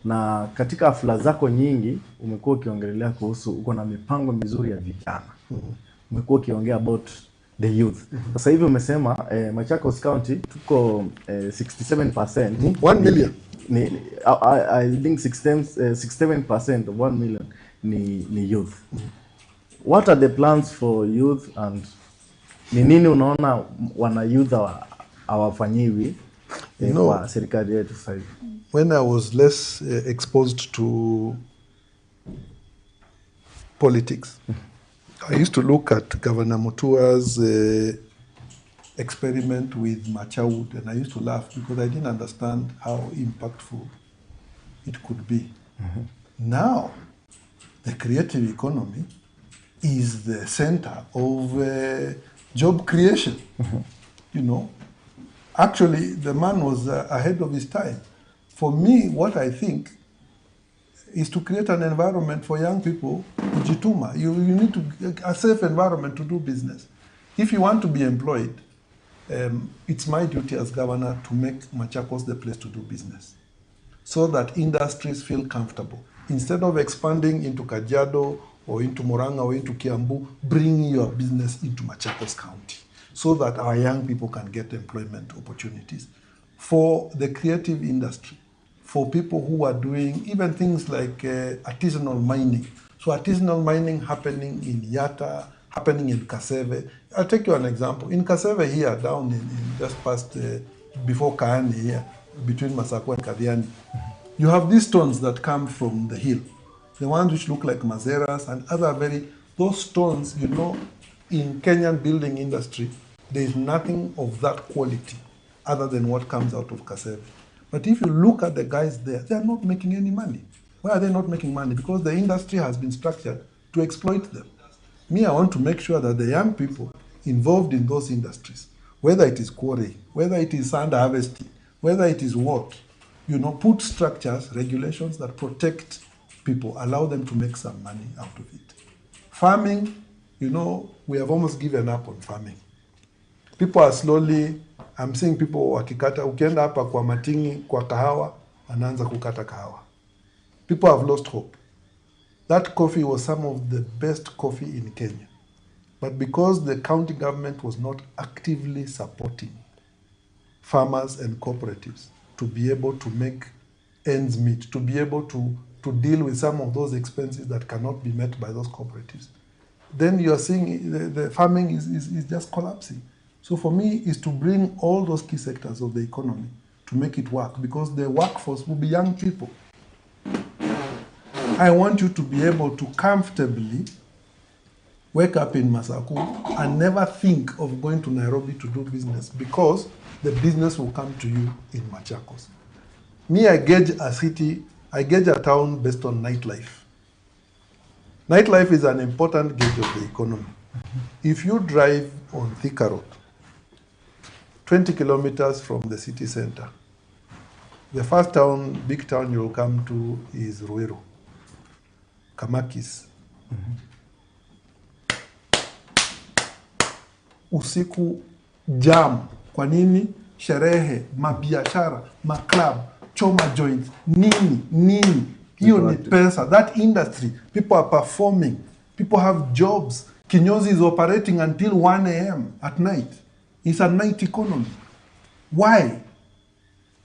B: na katika hafla zako nyingi umekuwa ukiongelea kuhusu uko na mipango mizuri ya vijana. Umekuwa ukiongea about the youth. Sasa hivi umesema Machakos County tuko 67%.
A: 1 million.
B: I think 67% of 1 million ni youth. What are the plans for youth, and ni nini unaona wana youth hawafanyiwi kwa serikali yetu sasa hivi?
A: When I was less exposed to politics, I used to look at Governor Mutua's experiment with Machaud, and I used to laugh because I didn't understand how impactful it could be. Now, the creative economy is the center of job creation. You know, actually, the man was ahead of his time. For me, what I think is to create an environment for young people, kujituma. You need to a safe environment to do business. If you want to be employed, it's my duty as governor to make Machakos the place to do business, so that industries feel comfortable. Instead of expanding into Kajiado or into Murang'a or into Kiambu, bring your business into Machakos County, so that our young people can get employment opportunities. For the creative industry, for people who are doing even things like artisanal mining. So artisanal mining happening in Yatta, happening in Kaseve. I'll take you an example. In Kaseve here, down in just past, before Kaani here, between Masako and Kadiani, you have these stones that come from the hill. The ones which look like mazeras and other those stones, you know, in Kenyan building industry, there is nothing of that quality other than what comes out of Kaseve. But if you look at the guys there, they are not making any money. Why are they not making money? Because the industry has been structured to exploit them. Me, I want to make sure that the young people involved in those industries, whether it is quarry, whether it is sand harvesting, whether it is what, you know, put structures, regulations that protect people, allow them to make some money out of it. Farming, you know, we have almost given up on farming. People are slowly, I'm seeing people wakikata, ukienda hapa kwa Matingi, kwa kahawa, anaanza kukata kahawa. People have lost hope. That coffee was some of the best coffee in Kenya. But because the county government was not actively supporting farmers and cooperatives to be able to make ends meet, to be able to deal with some of those expenses that cannot be met by those cooperatives, then you are seeing the farming is just collapsing. So for me, is to bring all those key sectors of the economy to make it work, because the workforce will be young people. I want you to be able to comfortably wake up in Masaku and never think of going to Nairobi to do business, because the business will come to you in Machakos. Me, I gauge a city, I gauge a town based on nightlife. Nightlife is an important gauge of the economy. If you drive on Thika Road, 20 kilometers from the city center, the first town, big town you'll come to is Ruiru, Kamakis. Usiku jam. Kwa nini? Sherehe, mabiashara, maklab, choma joints, nini. Hiyo ni pesa. That industry, people are performing. People have jobs. Kinyozi is operating until 1 a.m. at night. It's a night economy. Why?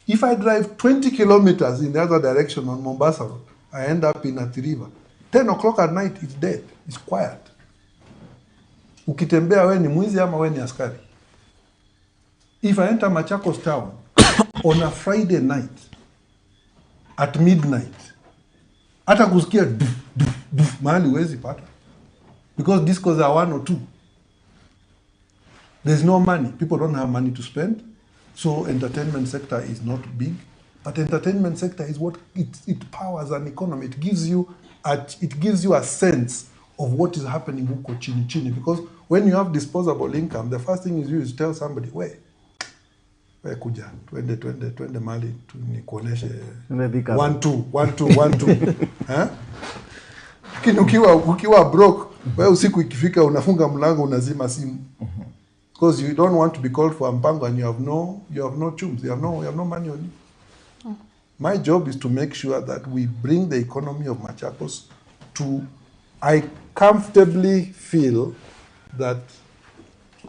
A: If I drive 20 kilometers in the other direction on Mombasa Road, I end up in Athi River. 10 o'clock at night, it's dead. It's quiet. Ukitembea we ni mwizi ama we ni askari. If I enter Machakos town on a Friday night at midnight, hata kusikia mahali huwezi pata, because discos are 1 or 2. There's no money. People don't have money to spend, so entertainment sector is not big. But entertainment sector is what it powers an economy. It gives you a sense of what is happening huko chini chini, because when you have disposable income, the first thing is you tell somebody, we kuja twende mali nikuoneshe 1 2 eh. Lakini ukiwa broke, wewe usiku ikifika unafunga mlango unazima simu, because you don't want to be called for mpango and you have no chums, you have no money on you. My job is to make sure that we bring the economy of Machakos to, I comfortably feel that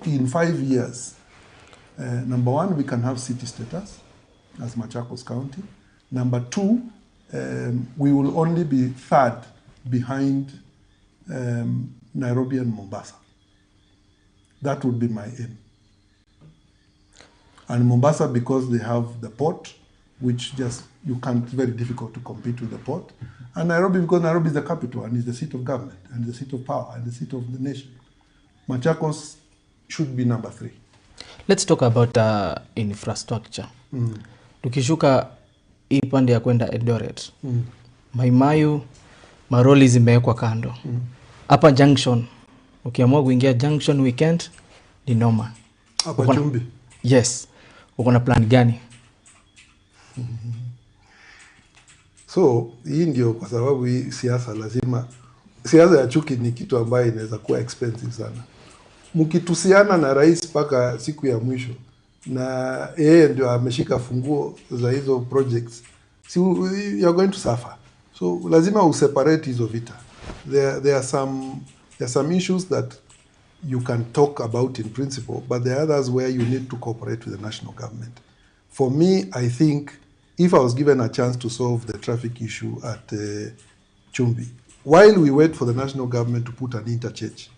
A: in 5 years, number 1, we can have city status as Machakos County. Number 2, we will only be third behind Nairobi and Mombasa. That would be my aim. And Mombasa, because they have the port, which it's very difficult to compete with the port. And Nairobi, because Nairobi is the capital and is the seat of government and the seat of power and the seat of the nation. Machakos should be number 3.
C: Let's talk about infrastructure. Tukishuka hii pande ya kwenda Eldoret, Maimayu, maroli zimewekwa kando. Hapa junction, ukiamua kuingia junction weekend, ni noma.
A: Hapa Chumbi?
C: Yes. Uko na plan gani?
A: So, hii ndio kwa sababu hii siasa ya chuki ni kitu ambayo inaweza kuwa expensive sana. Mkitusiana na rais paka siku ya mwisho, na yeye ndio ameshika funguo za hizo projects, you are going to suffer. So, lazima useparate hizo vita. There are some issues that you can talk about in principle, but there are others where you need to cooperate with the national government. For me, I think if I was given a chance to solve the traffic issue at Chumbi, while we wait for the national government to put an interchange,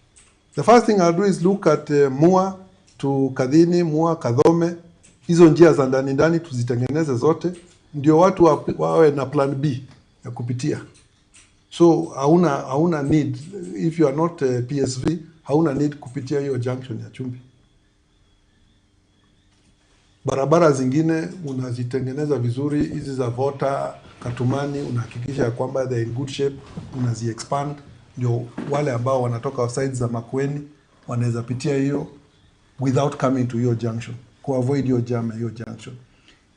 A: the first thing I'll do is look at Mua to Kadhini, Mua, Kadhome, hizo njia za ndani tuzitengeneze zote, ndio watu wawe na plan B ya kupitia. So hauna need, if you are not PSV, hauna need kupitia hiyo junction ya Chumbi. Barabara zingine unazitengeneza vizuri, hizi za Vota, Katumani, unahakikisha kwamba they are in good shape, unazi-expand, ndio wale ambao wanatoka sides za Makueni wanaweza pitia hiyo without coming to hiyo junction, avoid hiyo jam hiyo junction.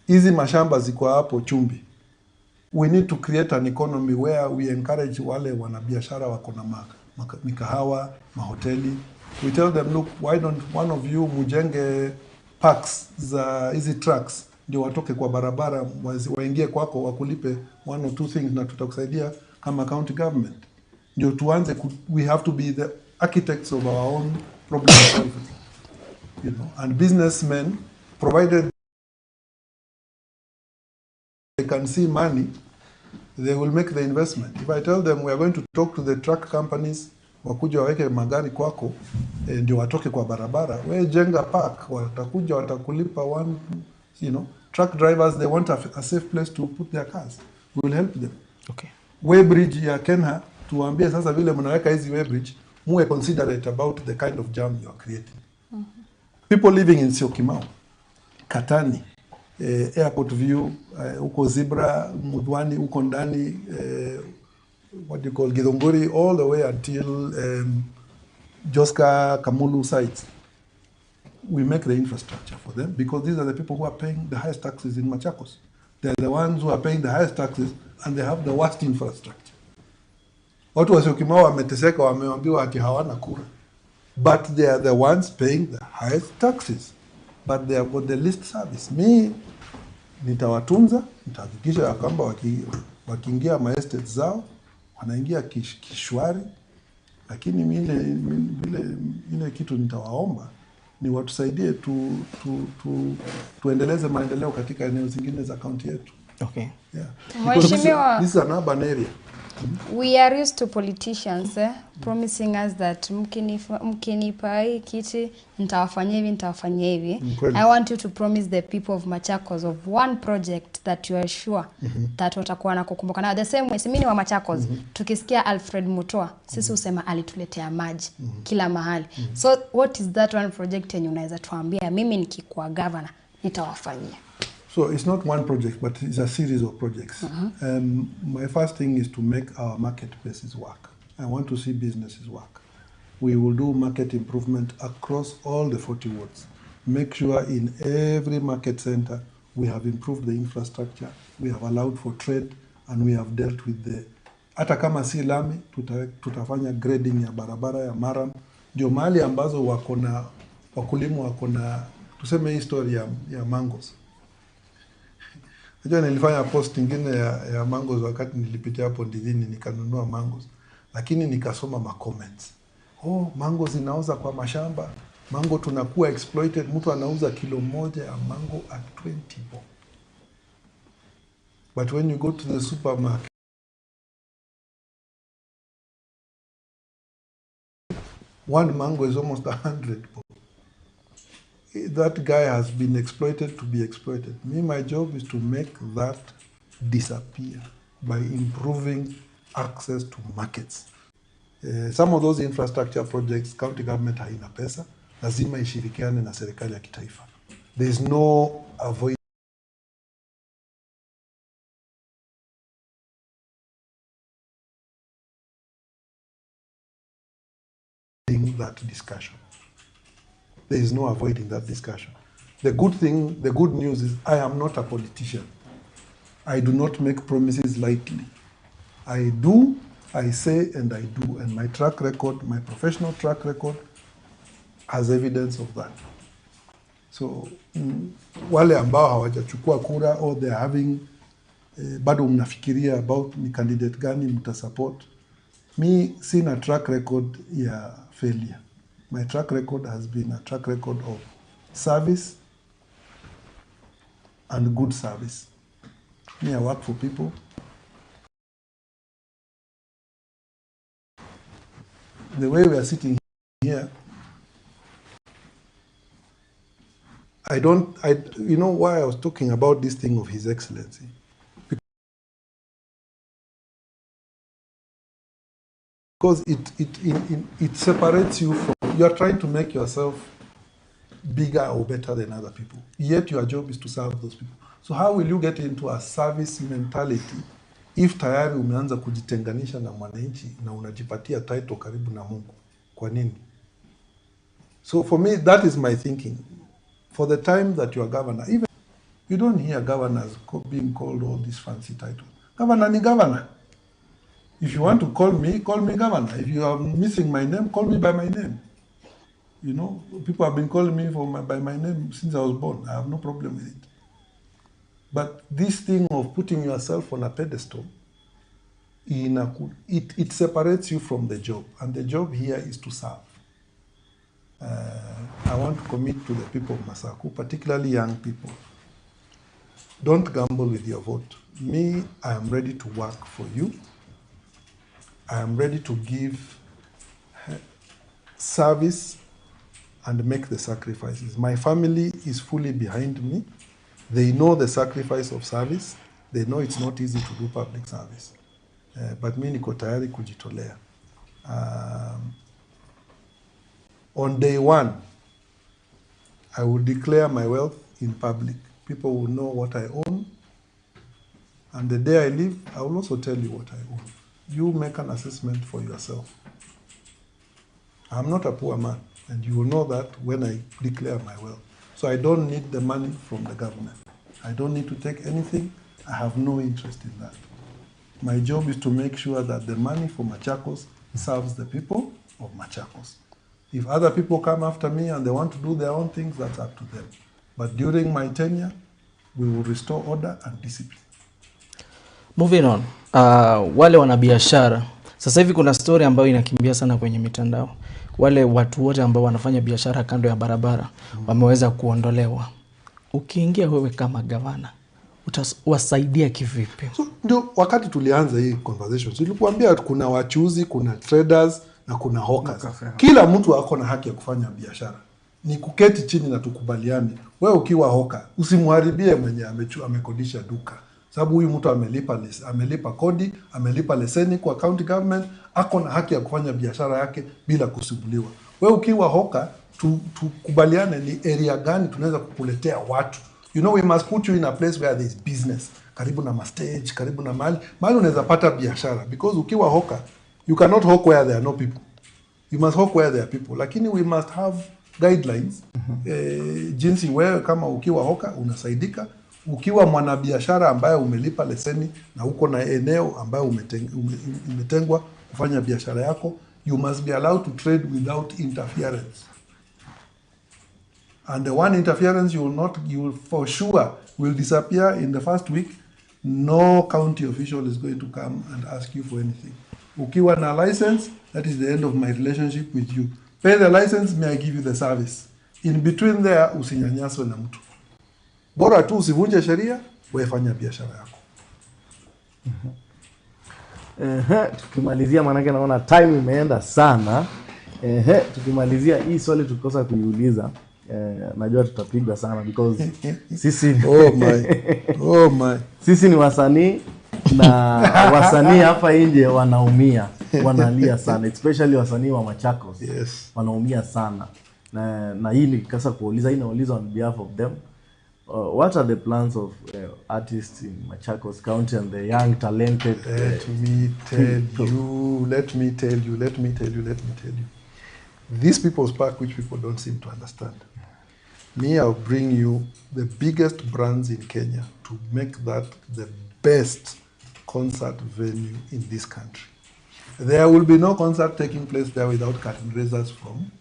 A: Hizi mashamba ziko hapo Chumbi. We need to create an economy where we encourage wale wanabiashara wako na mikahawa, mahoteli. We tell them, look, why don't one of you mujenge parks za hizi trucks, ndio watoke kwa barabara waingie kwako wakulipe 1 or 2 things, na tutakusaidia kama county government. Ndio tuanze we have to be the architects of our own problem solving. You know, and businessmen, provided they can see money, they will make the investment. If I tell them we are going to talk to the truck companies, wakuja waweke magari kwako, ndio watoke kwa barabara, we jenga park, watakuja watakulipa truck drivers, they want a safe place to put their cars. We will help them.
C: Okay.
A: Weybridge ya Kenha, tuambie sasa vile mnaweka hizi Weybridge, muwe considerate about the kind of jam you are creating. People living in Syokimau, Katani, Airport View, uko Zebra, Mudwani, uko ndani, what do you call Githunguri, all the way until Joska, Kamulu sites. We make the infrastructure for them, because these are the people who are paying the highest taxes in Machakos. They're the ones who are paying the highest taxes, and they have the worst infrastructure. Watu wa Syokimau wameteseka, wameambiwa ati hawana kura. But they are the ones paying the highest taxes. But they have got the least service. Mi nitawatunza, nitahakikisha kwamba wakiingia ma estates zao wanaingia kishwari, lakini ile kitu nitawaomba ni watusaidie tuendeleze maendeleo katika eneo zingine za county yetu.
C: Okay.
A: Yeah. This is an urban area.
D: We are used to politicians promising us that mkinipa hii kiti nitawafanyia hivi. I want you to promise the people of Machakos of one project that you are sure that watakuwa na kukumbuka. Na the same way mimi ni wa Machakos, tukisikia Alfred Mutua sisi usema alituletea maji kila mahali. So what is that one project yenye unaweza tuambia mimi nikikuwa governor nitawafanyia?
A: So it's not one project, but it's a series of projects. My first thing is to make our marketplaces work. I want to see businesses work. We will do market improvement across all the 40 wards. Make sure in every market center we have improved the infrastructure, we have allowed for trade, and we have dealt with the... Hata kama si lami, tutafanya grading ya barabara ya maram. Ndio mahali ambazo wakulimu wakona, tuseme history ya mangoes. Najua nilifanya post ingine ya mangoes wakati nilipitia hapo Ndidhini nikanunua mangoes. Lakini nikasoma ma comments. Mangoes inauza kwa mashamba. Mango tunakuwa exploited. Mtu anauza kilo moja ya mango at 20 bob. But when you go to the supermarket, one mango is almost 100 bob. That guy has been exploited to be exploited. My job is to make that disappear by improving access to markets. Some of those infrastructure projects, county government haina pesa, lazima ishirikiane na serikali ya kitaifa. There is no avoiding that discussion. There is no avoiding that discussion. The good news is I am not a politician. I do not make promises lightly. I do, I say, and I do. And my track record, my professional track record, has evidence of that. So, wale ambao hawajachukua kura or they are having, bado mnafikiria about ni candidate gani mtasupport. Mi sina track record ya failure. My track record has been a track record of service and good service. Me, I work for people. The way we are sitting here, you know why I was talking about this thing of His Excellency? Because it separates you from, you are trying to make yourself bigger or better than other people. Yet your job is to serve those people. So how will you get into a service mentality if tayari umeanza kujitenganisha na mwananchi na unajipatia title karibu na Mungu? Kwa nini? So for me, that is my thinking. For the time that you are governor, even you don't hear governors being called all these fancy titles. Governor ni governor. If you want to call me governor. If you are missing my name, call me by my name. You know, people have been calling me by my name since I was born. I have no problem with it. But this thing of putting yourself on a pedestal, it separates you from the job. And the job here is to serve. I want to commit to the people of Masaku, particularly young people. Don't gamble with your vote. Me, I am ready to work for you. I am ready to give service and make the sacrifices. My family is fully behind me. They know the sacrifice of service. They know it's not easy to do public service. But mi niko tayari kujitolea. On day one, I will declare my wealth in public. People will know what I own. And the day I leave, I will also tell you what I own. You make an assessment for yourself. I'm not a poor man, and you will know that when I declare my wealth. So I don't need the money from the government. I don't need to take anything. I have no interest in that. My job is to make sure that the money for Machakos serves the people of Machakos. If other people come after me and they want to do their own things, that's up to them. But during my tenure, we will restore order and discipline.
C: Moving on, wale wanabiashara. Sasa hivi kuna story ambayo inakimbia sana kwenye mitandao. Wale watu wote ambao wanafanya biashara kando ya barabara wameweza kuondolewa. Ukiingia wewe kama gavana, utawasaidia kivipi?
A: So ndio wakati tulianza hii conversation tulikuambia kuna wachuzi, kuna traders na kuna hawkers. Kila mtu ako na haki ya kufanya biashara. Ni kuketi chini na tukubaliane. Wewe ukiwa hawker usimharibie mwenye amekodisha duka. Sababu huyu mtu amelipa kodi, amelipa leseni kwa county government, ako na haki ya kufanya biashara yake bila kusumbuliwa. Wewe ukiwa hawker tukubaliane ni area gani tunaweza kukuletea watu. You know, we must put you in a place where there is business. Karibu na stage, karibu na mahali unaweza pata biashara. Because ukiwa hawker, you cannot hawk where there are no people. You must hawk where there are people. Lakini we must have guidelines. Jinsi wewe kama ukiwa hawker unasaidika. Ukiwa mwanabiashara ambaye umelipa leseni na uko na eneo ambayo umetengwa kufanya biashara yako, you must be allowed to trade without interference. And the one interference you will for sure will disappear in the first week. No county official is going to come and ask you for anything. Ukiwa na license, that is the end of my relationship with you. Pay the license, may I give you the service. In between there, usinyanyaswe na mtu. Bora tu usivunje sheria, wewe fanya biashara yako.
B: Tukimalizia manake naona time imeenda sana. Tukimalizia hii swali tukikosa kuiuliza, najua tutapigwa sana because sisi
A: oh my
B: sisi ni wasanii na wasanii hapa nje wanaumia, wanalia sana, especially wasanii wa Machakos.
A: Yes.
B: Wanaumia sana. Na hii nikikasa kuuliza, hii nauliza on behalf of them. What are the plans of artists in Machakos County and the young talented
A: let me tell you. These people's park, which people don't seem to understand. Me, I'll bring you the biggest brands in Kenya to make that the best concert venue in this country. There will be no concert taking place there without curtain raisers from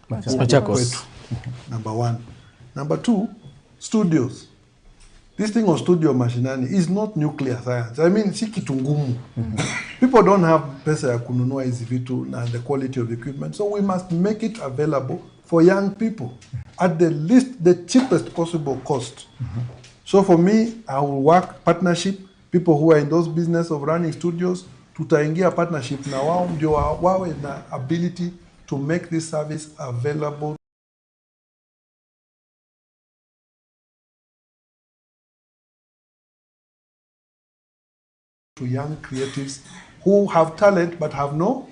C: Machakos.
A: Number one. Number two, studios. This thing of studio mashinani is not nuclear science. I mean, si kitu ngumu. People don't have pesa ya kununua hizi vitu and the quality of equipment. So we must make it available for young people at the cheapest possible cost. So for me, I will work partnership. People who are in those business of running studios, tutaingia partnership na wao ndio wawe na ability to make this service available to young creatives who have talent but have no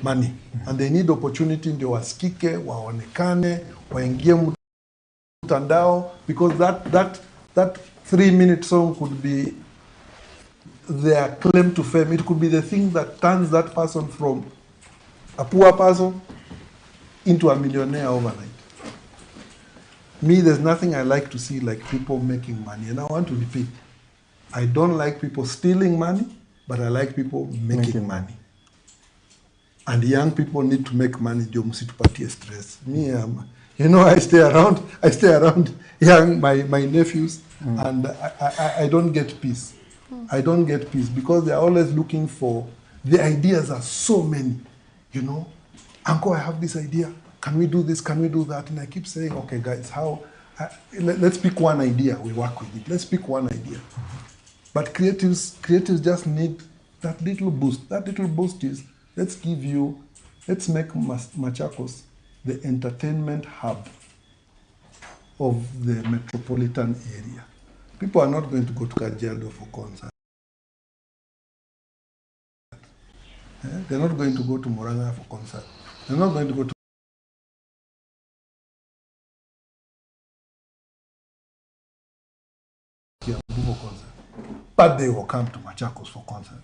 A: money. And they need opportunity ndio wasikike, waonekane, waingie mtandao, because that 3-minute song could be their claim to fame. It could be the thing that turns that person from a poor person into a millionaire overnight. Me, there's nothing I like to see like people making money. And I want to repeat, I don't like people stealing money, but I like people making money. And young people need to make money. Ndio msitupatie stress. Me, I stay around young, my nephews, and I don't get peace. I don't get peace because they're always looking for, the ideas are so many, Uncle, I have this idea. Can we do this? Can we do that? And I keep saying, okay, guys, let's pick one idea. We work with it. Let's pick one idea. But creatives just need that little boost. That little boost is, let's make Machakos the entertainment hub of the metropolitan area. People are not going to go to Kajiado for concert. They're not going to go to Murang'a for concert. They're not going to go to Kiambu for concert. But they will come to Machakos for concert.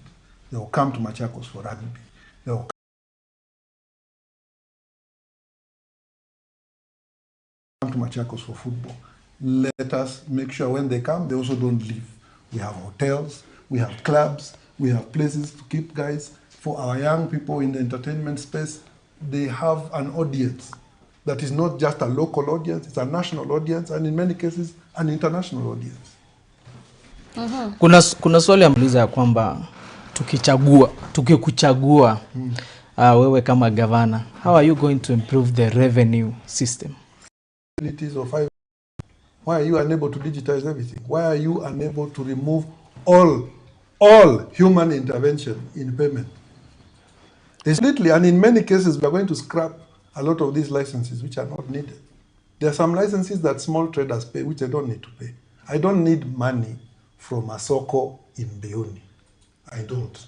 A: They will come to Machakos for rugby. They will come to Machakos for football. Let us make sure when they come, they also don't leave. We have hotels, we have clubs, we have places to keep guys. For our young people in the entertainment space, they have an audience that is not just a local audience, it's a national audience, and in many cases, an international audience.
C: Kuna swali amuliza ya kwamba tukikuchagua wewe kama gavana, how are you going to improve the revenue system?
A: Why are you unable to digitize everything? Why are you unable to remove all human intervention in payment? Completely, and in many cases, we are going to scrap a lot of these licenses which are not needed. There are some licenses that small traders pay, which they don't need to pay. I don't need money from a soko in Biuni. I don't.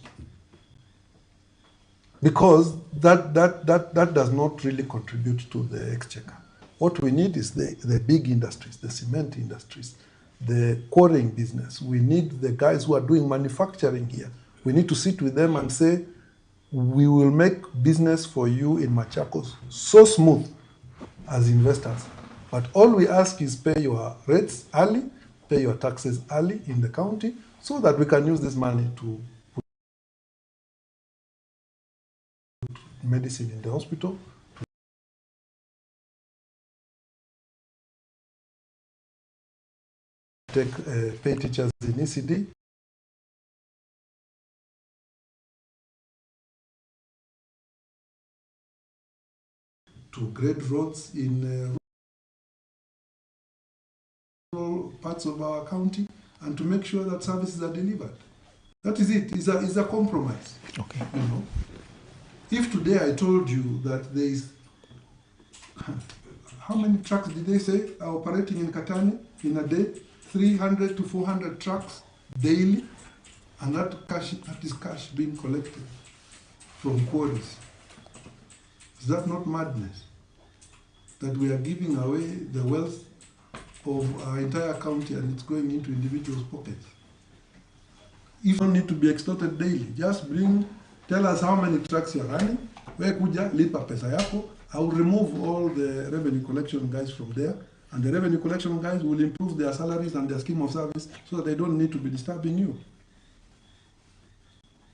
A: Because that does not really contribute to the exchequer. What we need is the big industries, the cement industries, the quarrying business. We need the guys who are doing manufacturing here. We need to sit with them and say, we will make business for you in Machakos so smooth as investors. But all we ask is pay your rates early, pay your taxes early in the county, so that we can use this money to put medicine in the hospital, to pay teachers in ECD, to grade roads in rural parts of our county, and to make sure that services are delivered. That is it. It's a compromise.
C: Okay.
A: You know, if today I told you that there is, how many trucks did they say are operating in Katani in a day? 300 to 400 trucks daily, and that is cash being collected from quarries. Is that not madness? That we are giving away the wealth of our entire county and it's going into individuals' pockets. You don't need to be extorted daily. Just tell us how many trucks you're running, where kuja, lipa pesa yako. I will remove all the revenue collection guys from there, and the revenue collection guys will improve their salaries and their scheme of service so that they don't need to be disturbing you.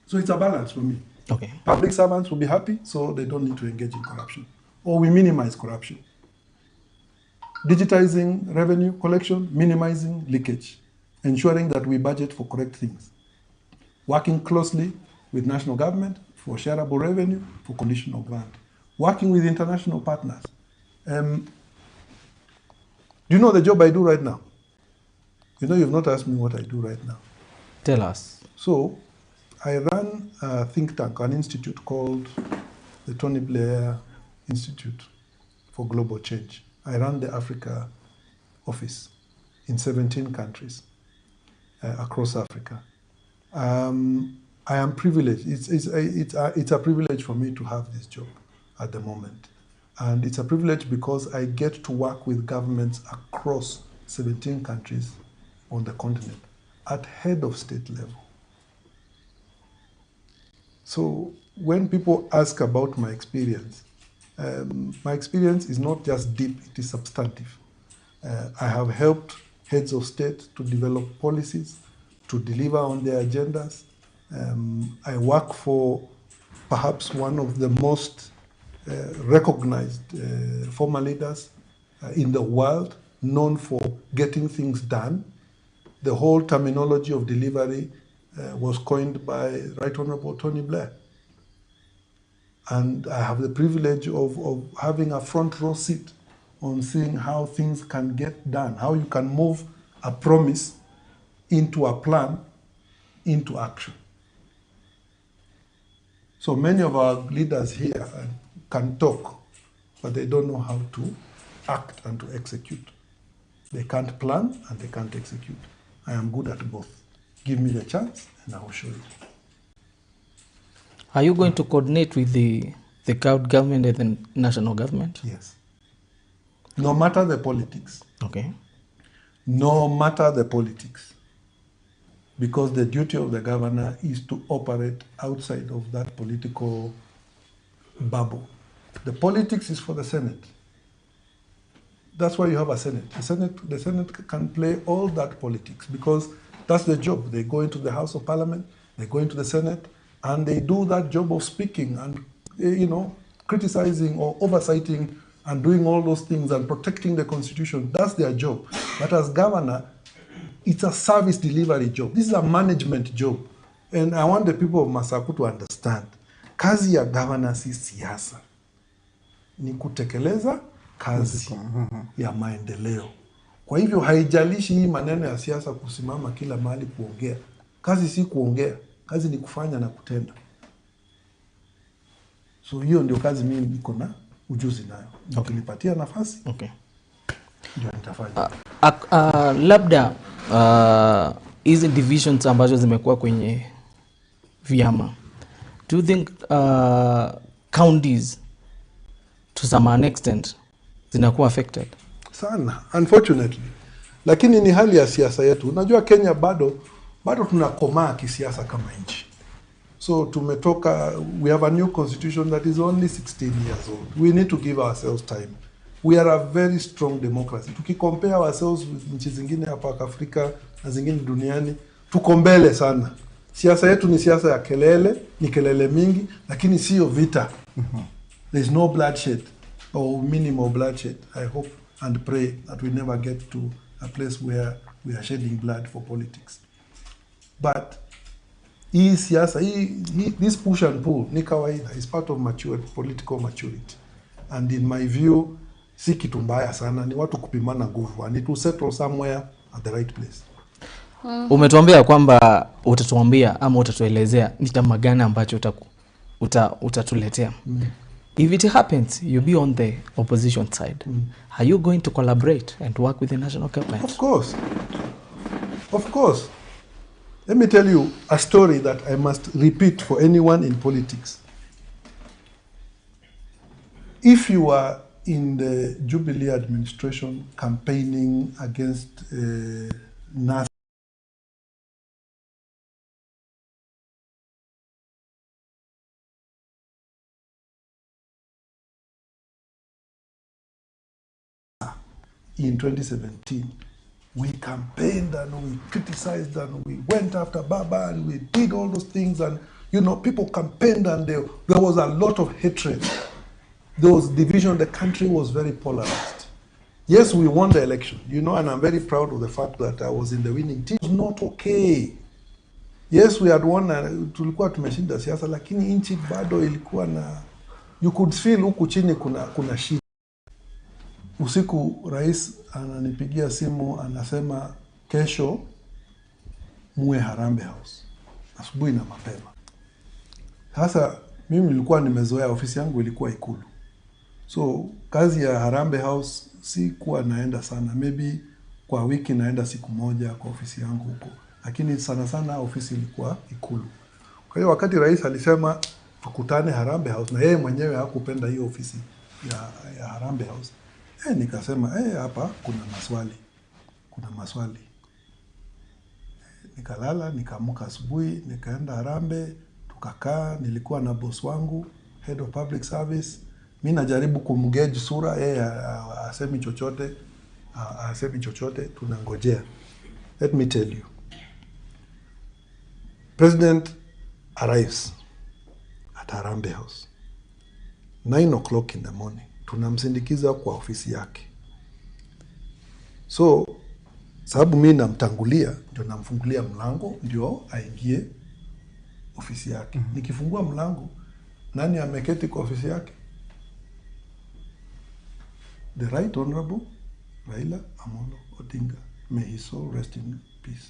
A: So it's a balance for me.
C: Okay.
A: Public servants will be happy, so they don't need to engage in corruption. Or we minimize corruption. Digitizing revenue collection, minimizing leakage, ensuring that we budget for correct things. Working closely with national government for shareable revenue, for conditional grant. Working with international partners. Do you know the job I do right now? You know, you've not asked me what I do right now.
C: Tell us.
A: So, I run a think tank, an institute called the Tony Blair Institute for Global Change. I run the Africa office in 17 countries across Africa. I am privileged. It's a privilege for me to have this job at the moment. And it's a privilege because I get to work with governments across 17 countries on the continent at head of state level. So when people ask about my experience is not just deep, it is substantive. I have helped heads of state to develop policies, to deliver on their agendas. I work for perhaps one of the most recognized former leaders in the world, known for getting things done. The whole terminology of delivery was coined by Right Honorable Tony Blair. And I have the privilege of having a front row seat on seeing how things can get done, how you can move a promise into a plan, into action. So many of our leaders here can talk, but they don't know how to act and to execute. They can't plan and they can't execute. I am good at both. Give me the chance and I will show you.
C: Are you going to coordinate with the government and the national government?
A: Yes. No matter the politics.
C: Okay.
A: No matter the politics. Because the duty of the governor is to operate outside of that political bubble. The politics is for the Senate. That's why you have a Senate. The Senate can play all that politics because that's the job. They go into the House of Parliament, they go into the Senate, and they do that job of speaking and, criticizing or oversighting and doing all those things and protecting the Constitution. That's their job. But as governor, it's a service delivery job. This is a management job. And I want the people of Masaku to understand. Kazi ya governor si siasa. Ni kutekeleza kazi ya maendeleo. Kwa hivyo haijalishi hii maneno ya siasa kusimama kila mahali kuongea. Kazi si kuongea, kazi ni kufanya na kutenda. So hiyo ndio kazi mimi niko na ujuzi nayo. Ukinipatia nafasi, ndio nitafanya.
C: Labda hizi divisions ambazo zimekuwa kwenye vyama, do you think counties to some extent zinakuwa affected? Sana,
A: unfortunately. Lakini ni hali ya siasa yetu. Unajua Kenya bado tunakomaa kisiasa kama nchi. So tumetoka, we have a new constitution that is only 16 years old. We need to give ourselves time. We are a very strong democracy. Tukicompare ourselves with nchi zingine hapa Afrika na zingine duniani, tuko mbele sana. Siasa yetu ni siasa ya kelele, ni kelele mingi, lakini sio vita. There is no bloodshed or minimal bloodshed. I hope and pray that we never get to a place where we are shedding blood for politics. But hii siasa, this push and pull ni kawaida, is part of political maturity. And in my view, si kitu mbaya sana, ni watu kupimana nguvu, and it will settle somewhere at the right place.
C: Umetuambia kwamba utatuambia ama utatuelezea ni chama gani ambacho utatuletea. If it happens, you'll be on the opposition side. Are you going to collaborate and work with the national government?
A: Of course. Of course. Let me tell you a story that I must repeat for anyone in politics. If you are in the Jubilee administration campaigning against NASA, in 2017, we campaigned and we criticized and we went after Baba and we did all those things, and people campaigned and there was a lot of hatred. There was division. The country was very polarized. Yes, we won the election, and I'm very proud of the fact that I was in the winning team. It was not okay. Yes, we had won, tulikuwa tumeshinda siasa, lakini nchi bado ilikuwa na, you could feel huku chini kuna shida. Usiku rais ananipigia simu, anasema kesho muwe Harambee House, asubuhi na mapema. Sasa mimi nilikuwa nimezoea, ofisi yangu ilikuwa Ikulu. So kazi ya Harambee House si kuwa naenda sana, maybe kwa wiki naenda siku moja kwa ofisi yangu huko, lakini sana sana ofisi ilikuwa Ikulu. Kwa hiyo wakati rais alisema tukutane Harambee House, na yeye mwenyewe hakupenda hiyo ofisi ya Harambee House, nikasema hapa kuna maswali. Nikalala, nikaamka asubuhi, nikaenda Harambee, tukakaa, nilikuwa na boss wangu, head of public service. Mimi najaribu kumgauge sura, asemi chochote, tunangojea. Let me tell you. President arrives at Harambee House 9:00 in the morning. Tunamsindikiza kwa ofisi yake. So sababu mimi namtangulia, ndio namfungulia mlango ndio aingie ofisi yake. Nikifungua mlango, nani ameketi kwa ofisi yake? The Right Honorable Raila Amolo Odinga. May his soul rest in peace.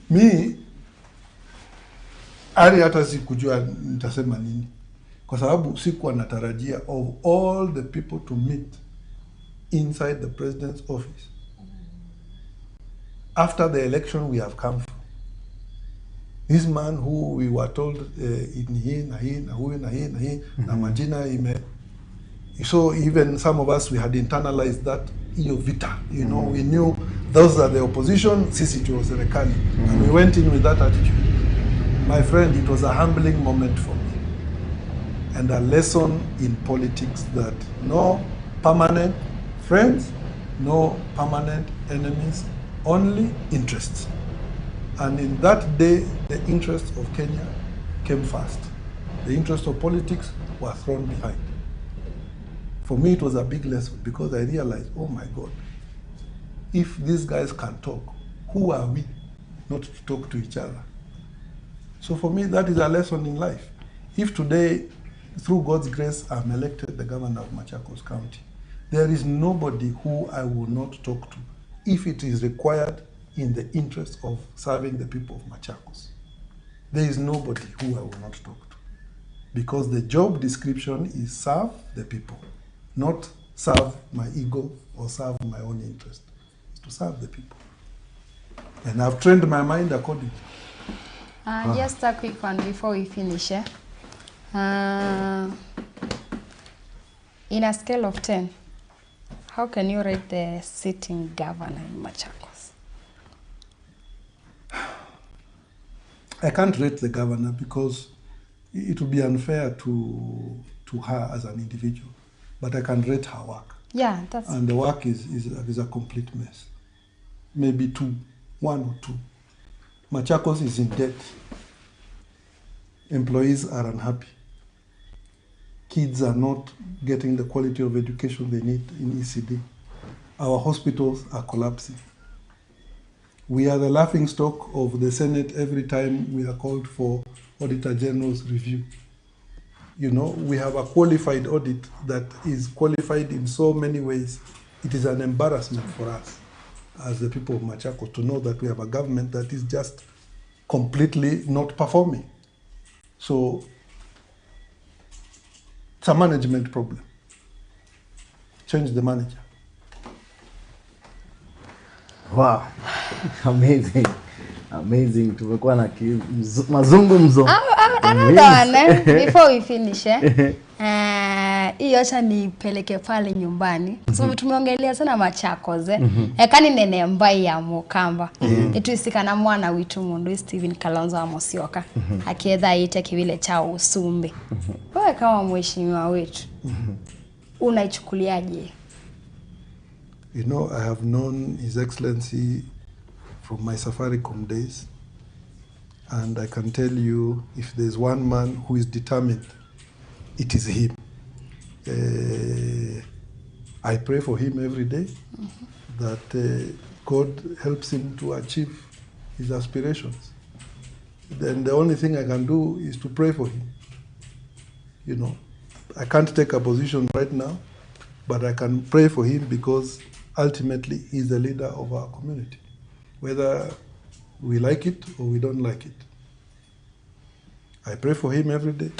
A: Mi hata sikujua nitasema nini, kwa sababu sikuwa natarajia of all the people to meet inside the president's office after the election we have come from. This man who we were told na majina ime. So even some of us, we had internalized that hiyo vita, we knew those are the opposition, sisi tuo serikali, and we went in with that attitude. My friend, it was a humbling moment for me, and a lesson in politics that no permanent friends, no permanent enemies, only interests. And in that day, the interests of Kenya came first. The interests of politics were thrown behind. For me, it was a big lesson, because I realized, oh my God, if these guys can talk, who are we not to talk to each other? So for me, that is a lesson in life. If today, through God's grace, I'm elected the governor of Machakos County, There is nobody who I will not talk to if it is required in the interest of serving the people of Machakos. There is nobody who I will not talk to, because the job description is serve the people, not serve my ego or serve my own interest. It's to serve the people. And I've trained my mind accordingly.
D: Just a quick one before we finish. In a scale of 10, how can you rate the sitting governor in Machakos?
A: I can't rate the governor because it would be unfair to her as an individual. But I can rate her work.
D: Yeah, that's...
A: And the work is a complete mess. Maybe 2, 1 or 2. Machakos is in debt. Employees are unhappy. Kids are not getting the quality of education they need in ECD. Our hospitals are collapsing. We are the laughingstock of the Senate every time we are called for Auditor General's review. You know, we have a qualified audit that is qualified in so many ways. It is an embarrassment for us as the people of Machakos to know that we have a government that is just completely not performing. So it's a management problem. Change the manager.
B: Wow. Amazing. Amazing. Tumekuwa na mazungumzo.
D: Another one, before we finish, hii acha nipeleke pale nyumbani. So tumeongelea sana Machakos, kani nene mbai ya Mukamba. Ituisikana mwana witu mundu Steven Kalonzo wa Musyoka. Akiedha ite kiwile cha Usumbi. Wewe kama mheshimiwa wetu, unaichukuliaje?
A: You know, I have known His Excellency from my Safaricom days, and I can tell you, if there's one man who is determined, it is him. I pray for him every day, that God helps him to achieve his aspirations. Then the only thing I can do is to pray for him. You know, I can't take a position right now, but I can pray for him because ultimately he's the leader of our community, whether we like it or we don't like it. I pray for him every day.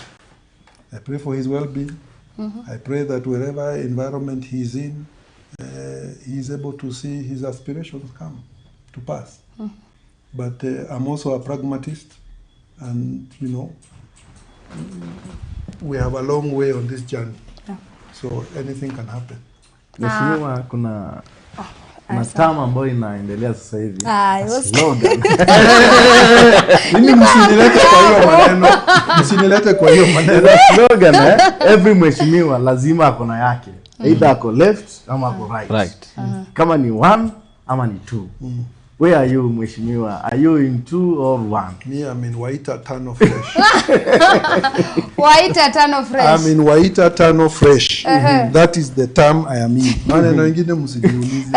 A: I pray for his well-being. I pray that wherever environment he's in, he's able to see his aspirations come to pass. But I'm also a pragmatist, and you know, we have a long way on this journey. So anything can happen.
B: Mheshimiwa, kuna matama ambayo inaendelea sasa hivi. Slogan.
A: Mimi msinilete kwa hiyo maneno. Msinilete kwa hiyo maneno.
B: Slogan, every mheshimiwa lazima akona yake. Either ako left ama ako right. Kama ni 1 ama ni 2. Where are you, mheshimiwa? Are you in 2 or 1?
A: Me, I'm in Waita Tano Fresh.
D: Waita Tano Fresh.
A: I'm in Waita Tano Fresh. That is the term I am in. Maneno mengine msijiulize.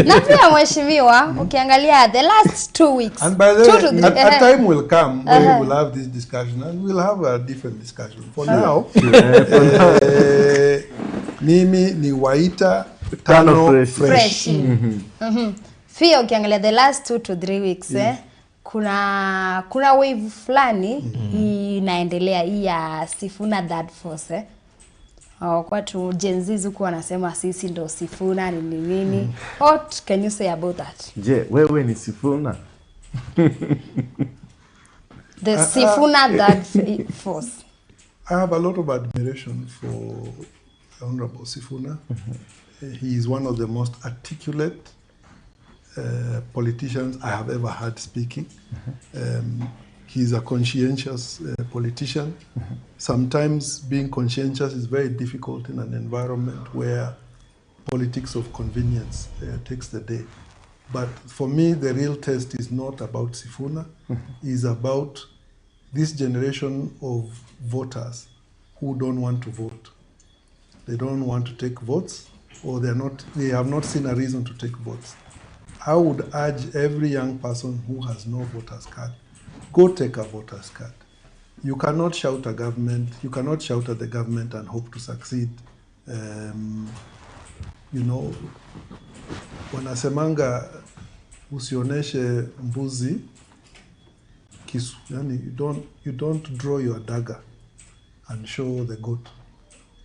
D: Na pia mheshimiwa, ukiangalia the last 2 weeks.
A: And by the way, a time will come where we will have this discussion, and we'll have a different discussion. For now, mimi ni Waita Tano Fresh.
D: Fia ukiangalia the last 2 to 3 weeks, kuna wave fulani inaendelea hii ya Sifuna Third Force. Kwa tu Gen Z huko wanasema sisi ndo Sifuna ni nini. What can you say about that?
B: Je, wewe ni Sifuna?
D: The Sifuna Third Force.
A: I have a lot of admiration for Honorable Sifuna. He is one of the most articulate politicians I have ever heard speaking. He's a conscientious politician. Sometimes being conscientious is very difficult in an environment where politics of convenience takes the day. But for me, the real test is not about Sifuna. It's about this generation of voters who don't want to vote. They don't want to take votes, or they have not seen a reason to take votes. I would urge every young person who has no voter's card, go take a voter's card. You cannot shout at the government and hope to succeed you know, wanasemanga usioneshe mbuzi kisu. Yani you don't draw your dagger and show the goat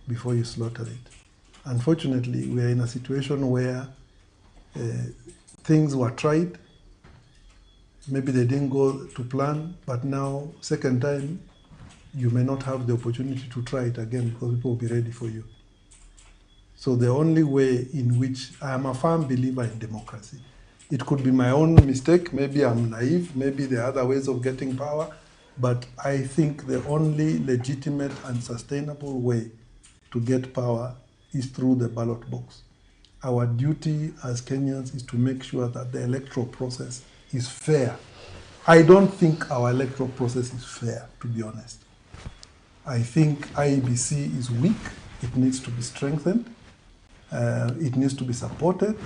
A: before you slaughter it. Unfortunately, we are in a situation where things were tried. Maybe they didn't go to plan, but now, second time, you may not have the opportunity to try it again because people will be ready for you. So the only way in which I am a firm believer in democracy. It could be my own mistake, maybe I'm naive, maybe there are other ways of getting power, but I think the only legitimate and sustainable way to get power is through the ballot box. Our duty as Kenyans is to make sure that the electoral process is fair. I don't think our electoral process is fair, to be honest. I think IEBC is weak. It needs to be strengthened. It needs to be supported.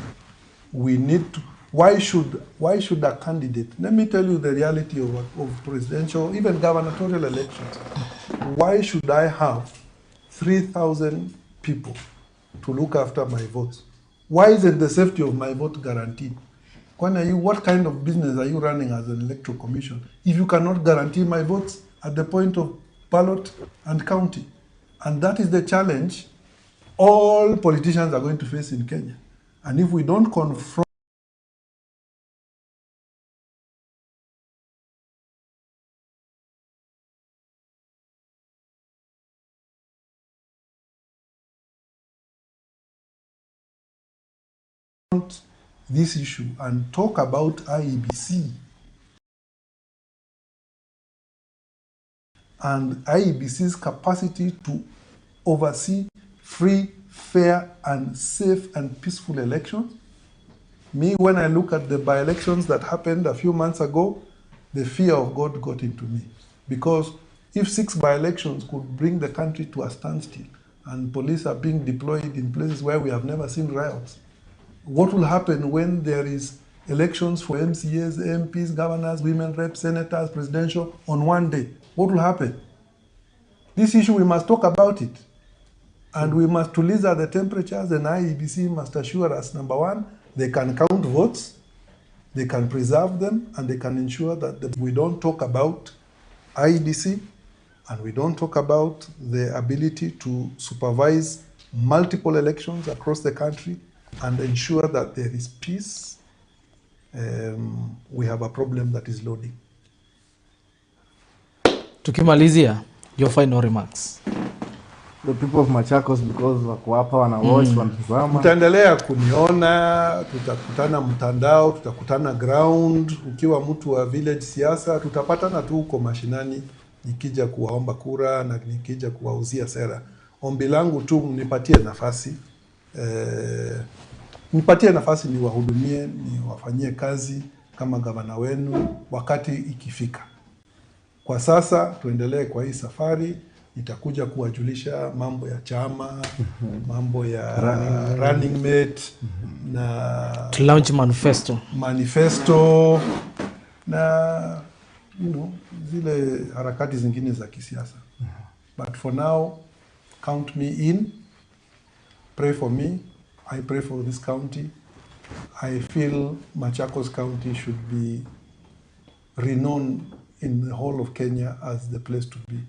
A: We need to. Why should a candidate? Let me tell you the reality of presidential, even gubernatorial elections. Why should I have 3,000 people to look after my votes? Why isn't the safety of my vote guaranteed? What kind of business are you running as an electoral commission if you cannot guarantee my votes at the point of ballot and counting? And that is the challenge all politicians are going to face in Kenya. And if we don't confront this issue and talk about IEBC and IEBC's capacity to oversee free, fair, and safe and peaceful elections. Me, when I look at the by-elections that happened a few months ago, the fear of God got into me. Because if 6 by-elections could bring the country to a standstill and police are being deployed in places where we have never seen riots, what will happen when there is elections for MCAs, MPs, governors, women reps, senators, presidential on one day? What will happen? This issue, we must talk about it. And we must release the temperatures, and IEBC must assure us, number one, they can count votes, they can preserve them, and they can ensure that we don't talk about IEBC, and we don't talk about the ability to supervise multiple elections across the country and ensure that there is peace. We have a problem that is loading.
C: Tukimalizia, your final remarks.
B: The people of Machakos, because wako hapa wana watch, wanatazama.
A: Mtaendelea kuniona, tutakutana mtandao, tutakutana ground. Ukiwa mtu wa village siasa, tutapatana tu huko mashinani, nikija kuwaomba kura na nikija kuwauzia sera. Ombi langu tu mnipatie nafasi. Nipatie nafasi niwahudumie, niwafanyie kazi kama gavana wenu wakati ikifika. Kwa sasa tuendelee kwa hii safari. Nitakuja kuwajulisha mambo ya chama, mambo ya running mate, na
C: to launch manifesto
A: na zile harakati zingine za kisiasa. But for now, count me in. Pray for me. I pray for this county. I feel Machakos County should be renowned in the whole of Kenya as the place to be.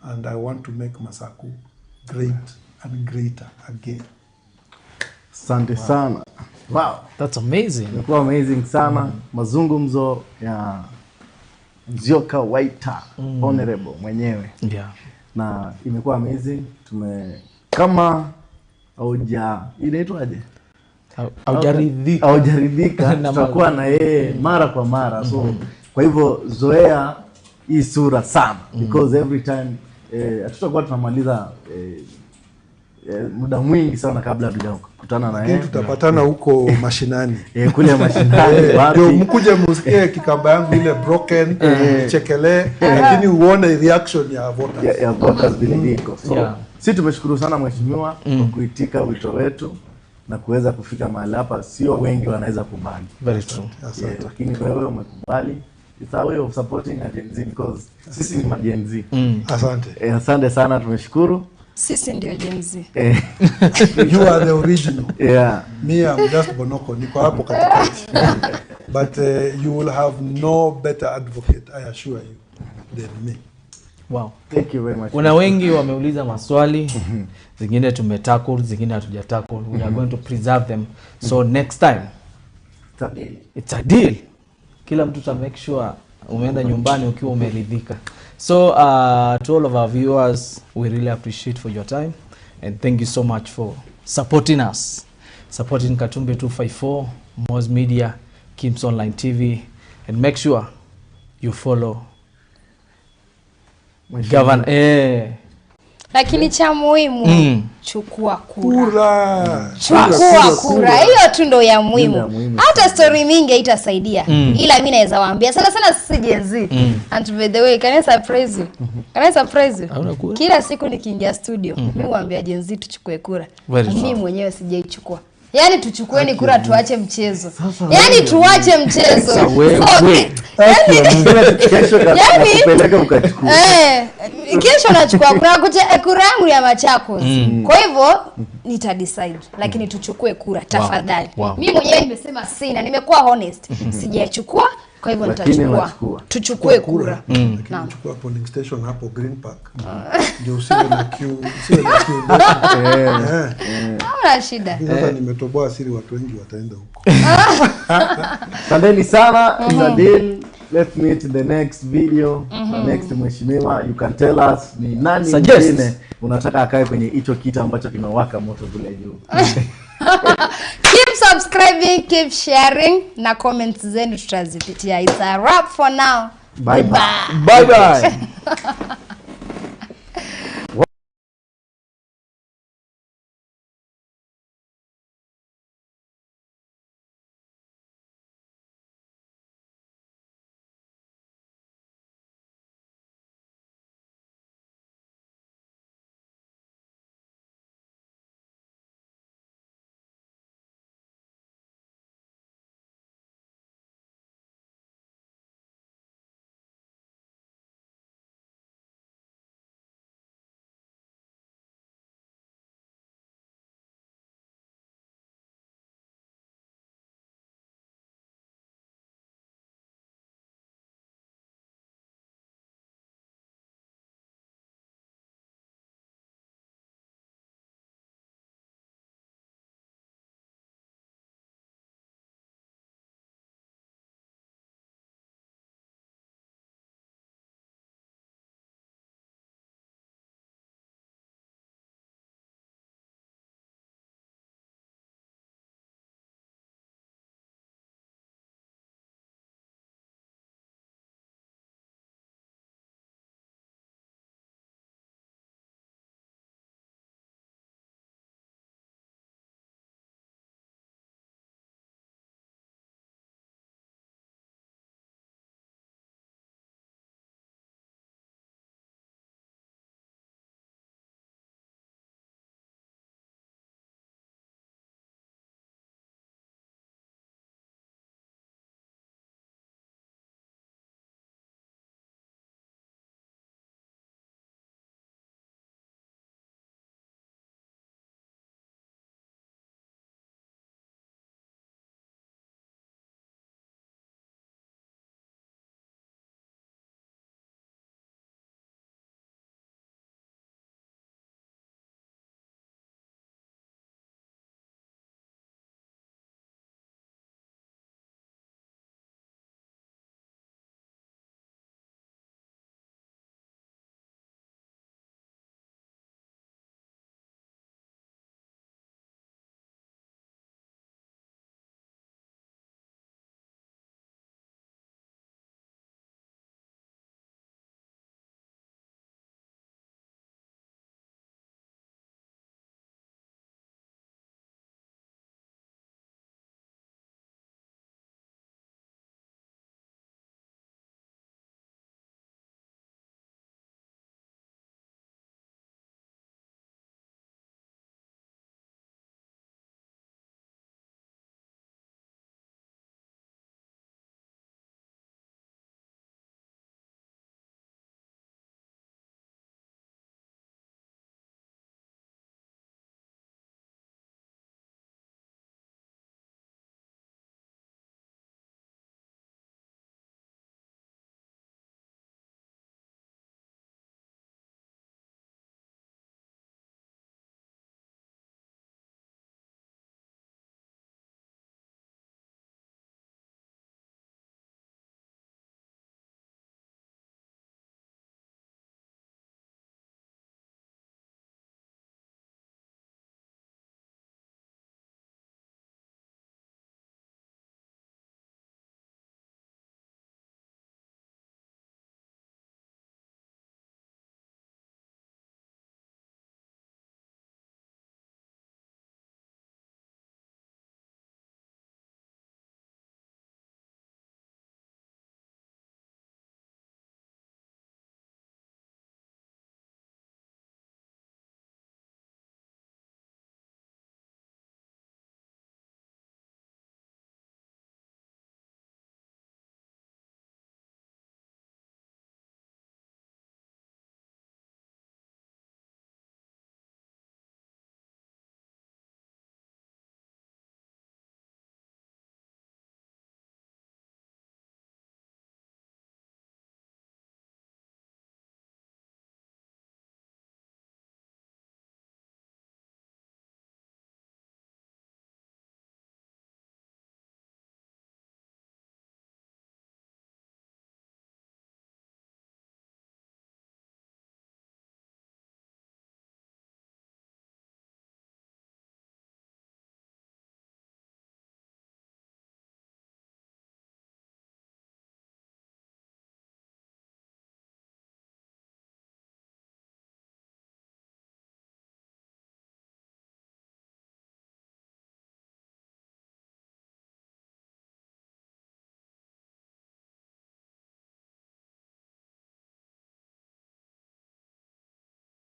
A: And I want to make Masaku great and greater again.
B: Asante sana.
C: Wow, that's amazing.
B: Imekuwa amazing sana. Mazungumzo ya Nzioka Waita, honorable mwenyewe.
C: Yeah.
B: Na imekuwa amazing. Kama inaitwaje? Haujaridhika. Tutakuwa na yeye mara kwa mara. So kwa hivyo zoea hii sura sana, because every time hatutakuwa tunamaliza muda mwingi sana kabla tujakutana na yeye.
A: Tutapatana huko mashinani.
B: Kule mashinani.
A: Ndio mkuje musikie kikamba yangu ile broken, chekele, lakini uone reaction ya voters.
B: Ya voters biliko. So sisi tumeshukuru sana mheshimiwa kwa kuitika wito wetu na kuweza kufika mahali hapa. Sio wengi wanaweza kubali.
C: Very true.
A: Asante.
B: Lakini wewe umekubali. It's a way of supporting a Gen Z, because sisi ni Gen Z.
A: Asante.
B: Asante sana, tumeshukuru.
D: Sisi ndio Gen Z.
A: You are the original.
B: Yeah.
A: Me, I'm just Bonoko. Niko hapo katikati. But you will have no better advocate, I assure you, than me.
C: Wow.
B: Thank you very much.
C: Kuna wengi wameuliza maswali, zingine tumetackle, zingine hatujatackle. We are going to preserve them. So next time, it's a deal. Kila mtu ta make sure umeenda nyumbani ukiwa umeridhika. So to all of our viewers, we really appreciate for your time and thank you so much for supporting us. Supporting Katumbe 254, Moz Media, Kims Online TV, and make sure you follow Governor.
D: Lakini cha muhimu, chukua kura.
A: Kura.
D: Chukua kura. Hiyo tu ndo ya muhimu. Hata story mingi haitasaidia. Ila mimi naweza waambia sana sisi Gen Z. And by the way, can I surprise you? Can I surprise you? Kila siku nikiingia studio, mimi huambia Gen Z tuchukue kura. Mimi mwenyewe sijaichukua. Yaani tuchukueni kura tuache mchezo. Yaani tuache mchezo. Yaani
B: kupeleka ukachukua.
D: Kesho nachukua kura yangu ya Machakos. Kwa hivyo nita decide, lakini tuchukue kura tafadhali. Mimi mwenyewe nimesema sina, nimekuwa honest. Sijachukua, kwa hivyo nitachukua. Tuchukue kura.
A: Naam. Chukua polling station hapo Green Park. Ndio usiwe na queue,
D: Hauna shida.
A: Sasa nimetoboa siri, watu wengi wataenda huko.
B: Asanteni sana. It's a deal. Let's meet in the next video. Next mheshimiwa, you can tell us ni nani mwingine unataka akae kwenye hicho kiti ambacho kinawaka moto vile juu.
D: Keep subscribing, keep sharing na comments zenu tutazipitia. It's a wrap for now.
B: Bye bye.
C: Bye bye.